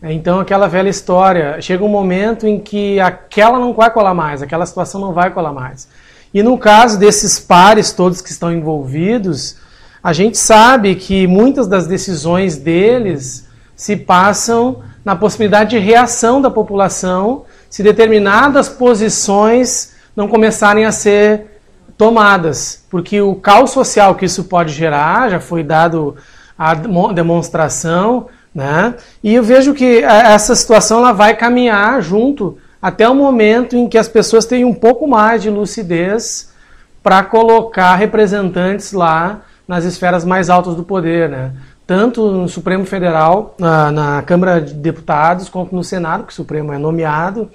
Então, aquela velha história, chega um momento em que aquela não vai colar mais, aquela situação não vai colar mais. E no caso desses pares todos que estão envolvidos, a gente sabe que muitas das decisões deles se passam na possibilidade de reação da população se determinadas posições não começarem a ser tomadas. Porque o caos social que isso pode gerar, já foi dado a demonstração, né? E eu vejo que essa situação ela vai caminhar junto até o momento em que as pessoas têm um pouco mais de lucidez para colocar representantes lá nas esferas mais altas do poder, né? Tanto no Supremo Federal, na Câmara de Deputados, quanto no Senado, que o Supremo é nomeado,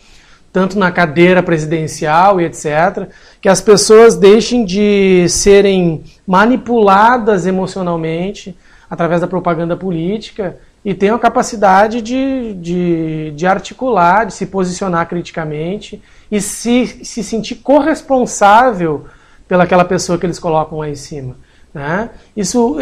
tanto na cadeira presidencial e etc., que as pessoas deixem de serem manipuladas emocionalmente através da propaganda política e tenham a capacidade de articular, de se posicionar criticamente e se sentir corresponsável pelaquela pessoa que eles colocam lá em cima, né? Isso,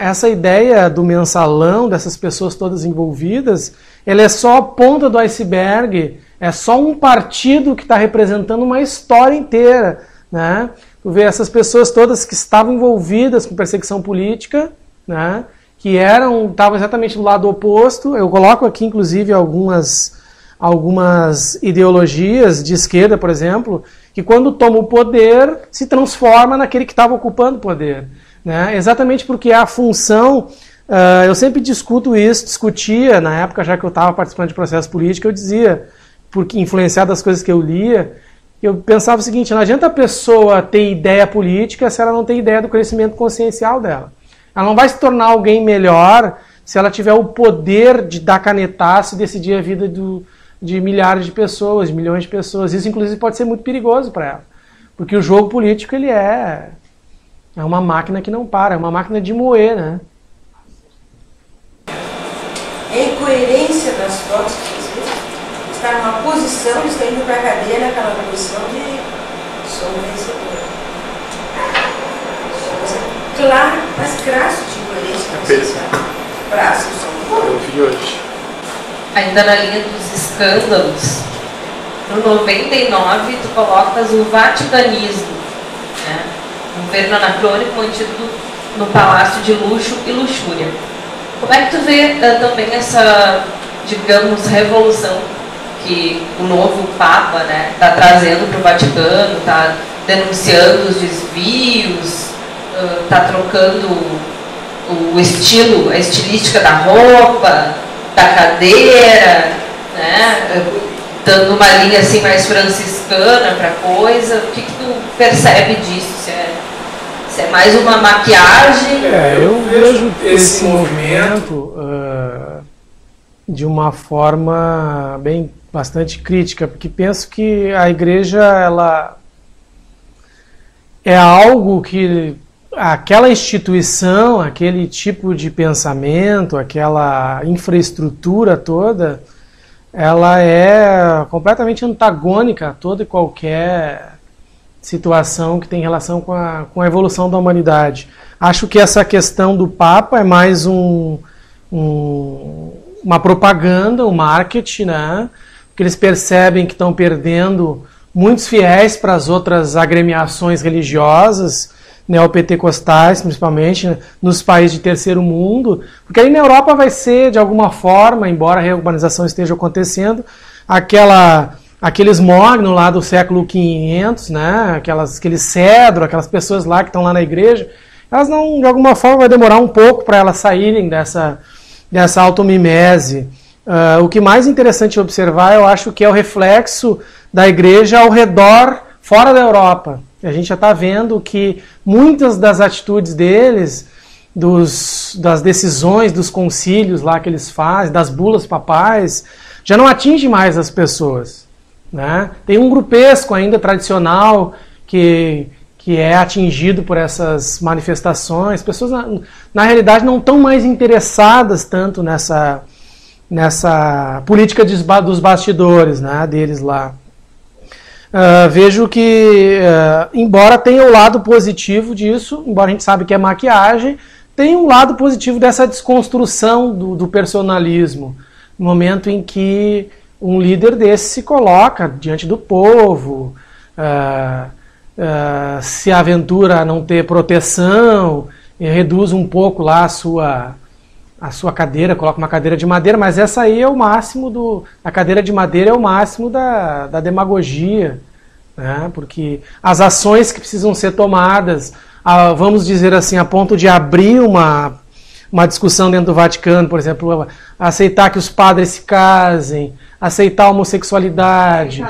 essa ideia do mensalão, dessas pessoas todas envolvidas, ela é só a ponta do iceberg, é só um partido que está representando uma história inteira, né? Tu vê essas pessoas todas que estavam envolvidas com perseguição política, né? Que estavam exatamente do lado oposto. Eu coloco aqui, inclusive, algumas ideologias de esquerda, por exemplo, que quando toma o poder, se transforma naquele que estava ocupando o poder, né? Exatamente porque a função... eu sempre discutia, na época já que eu estava participando de processo político, eu dizia, porque influenciado das coisas que eu lia, eu pensava o seguinte: não adianta a pessoa ter ideia política se ela não tem ideia do crescimento consciencial dela. Ela não vai se tornar alguém melhor se ela tiver o poder de dar canetaço e decidir a vida de milhares de pessoas, de milhões de pessoas. Isso, inclusive, pode ser muito perigoso para ela. Porque o jogo político ele é uma máquina que não para, é uma máquina de moer, né? É incoerência das fotos que está numa posição, está indo para a cadeia naquela posição de sou vencedor. Claro, mas crasso de incoerência crasso. Eu vi hoje. Ainda na linha dos escândalos, no 99 tu colocas o vaticanismo, né? Um governo anacrônico mantido no palácio de luxo e luxúria. Como é que tu vê também essa, digamos, revolução que o novo Papa, né, está trazendo para o Vaticano, está denunciando os desvios, está trocando o estilo, a estilística da roupa, da cadeira, né, dando uma linha assim mais franciscana para a coisa? O que tu percebe disso? Se é mais uma maquiagem? Eu vejo esse movimento de uma forma bastante crítica, porque penso que a igreja ela é algo que aquela instituição, aquele tipo de pensamento, aquela infraestrutura toda, ela é completamente antagônica a toda e qualquer situação que tem relação com a evolução da humanidade. Acho que essa questão do Papa é mais uma propaganda, um marketing, né? Porque eles percebem que estão perdendo muitos fiéis para as outras agremiações religiosas, neopentecostais, principalmente nos países de terceiro mundo, porque aí na Europa vai ser, de alguma forma, embora a reurbanização esteja acontecendo, aqueles mognos lá do século 500, né, aquele cedro, aquelas pessoas lá que estão lá na igreja, elas não, de alguma forma, vai demorar um pouco para elas saírem dessa automimese. O que mais interessante observar, eu acho que é o reflexo da igreja ao redor, fora da Europa. A gente já está vendo que muitas das atitudes deles, das decisões, dos concílios lá que eles fazem, das bulas papais, já não atinge mais as pessoas, né? Tem um grupesco ainda tradicional que é atingido por essas manifestações. As pessoas, na realidade, não estão mais interessadas tanto nessa política dos bastidores, né, deles lá. Vejo que, embora tenha o lado positivo disso, embora a gente sabe que é maquiagem, tem um lado positivo dessa desconstrução do personalismo, no momento em que um líder desse se coloca diante do povo, se aventura a não ter proteção, e reduz um pouco lá a sua cadeira, coloca uma cadeira de madeira, mas essa aí é o máximo a cadeira de madeira é o máximo da demagogia, né? Porque as ações que precisam ser tomadas, vamos dizer assim, a ponto de abrir uma discussão dentro do Vaticano, por exemplo, aceitar que os padres se casem, aceitar a homossexualidade,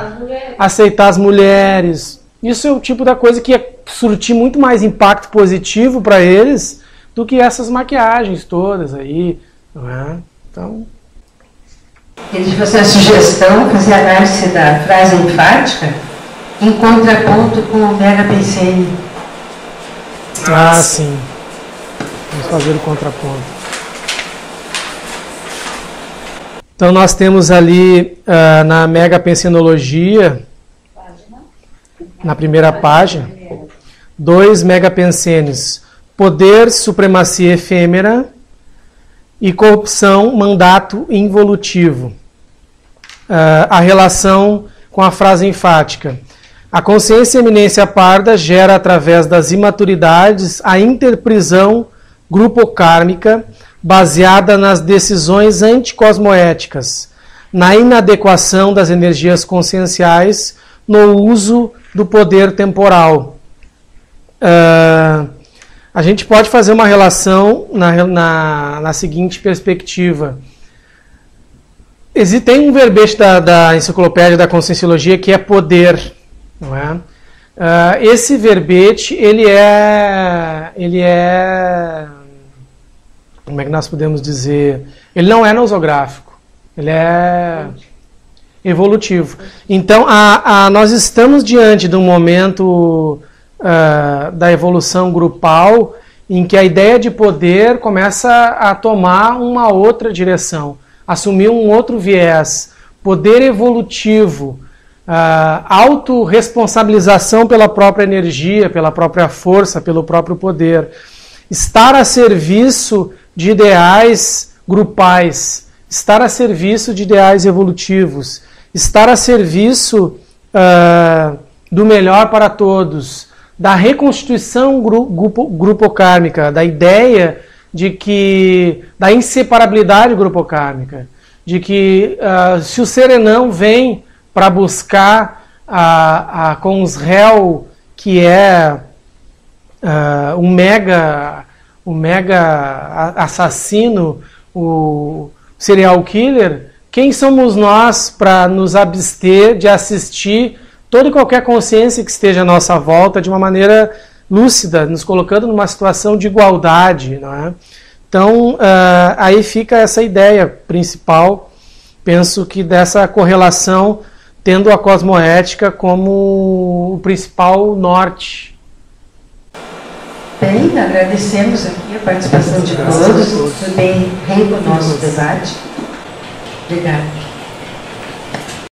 aceitar as mulheres. Isso é o tipo da coisa que ia surtir muito mais impacto positivo para eles do que essas maquiagens todas aí, não é? Então... Eles fazer a sugestão, fazer a análise da frase enfática em contraponto com o mega pensene. Ah, sim. Vamos fazer o contraponto. Então nós temos ali na mega pensenologia, na primeira página, 2 megapensenes: poder, supremacia efêmera e corrupção, mandato involutivo. A relação com a frase enfática. A consciência e eminência parda gera, através das imaturidades, a interprisão grupocármica baseada nas decisões anticosmoéticas, na inadequação das energias conscienciais, no uso do poder temporal. A gente pode fazer uma relação na seguinte perspectiva. Tem um verbete da Enciclopédia da Conscienciologia que é poder, não é? Esse verbete, ele é, como é que nós podemos dizer? Ele não é nosográfico, ele é evolutivo. Então, nós estamos diante de um momento da evolução grupal em que a ideia de poder começa a tomar uma outra direção, assumir um outro viés, poder evolutivo, autorresponsabilização pela própria energia, pela própria força, pelo próprio poder, estar a serviço de ideais grupais, estar a serviço de ideais evolutivos, estar a serviço do melhor para todos, da reconstituição grupocármica, da ideia da inseparabilidade grupocármica, de que se o serenão vem para buscar com os réus, que é o mega assassino, o serial killer, quem somos nós para nos abster de assistir toda e qualquer consciência que esteja à nossa volta de uma maneira lúcida, nos colocando numa situação de igualdade, não é? Então, aí fica essa ideia principal, penso que dessa correlação, tendo a cosmoética como o principal norte. Bem, agradecemos aqui a participação de todos, foi bem rico o nosso debate. Obrigada.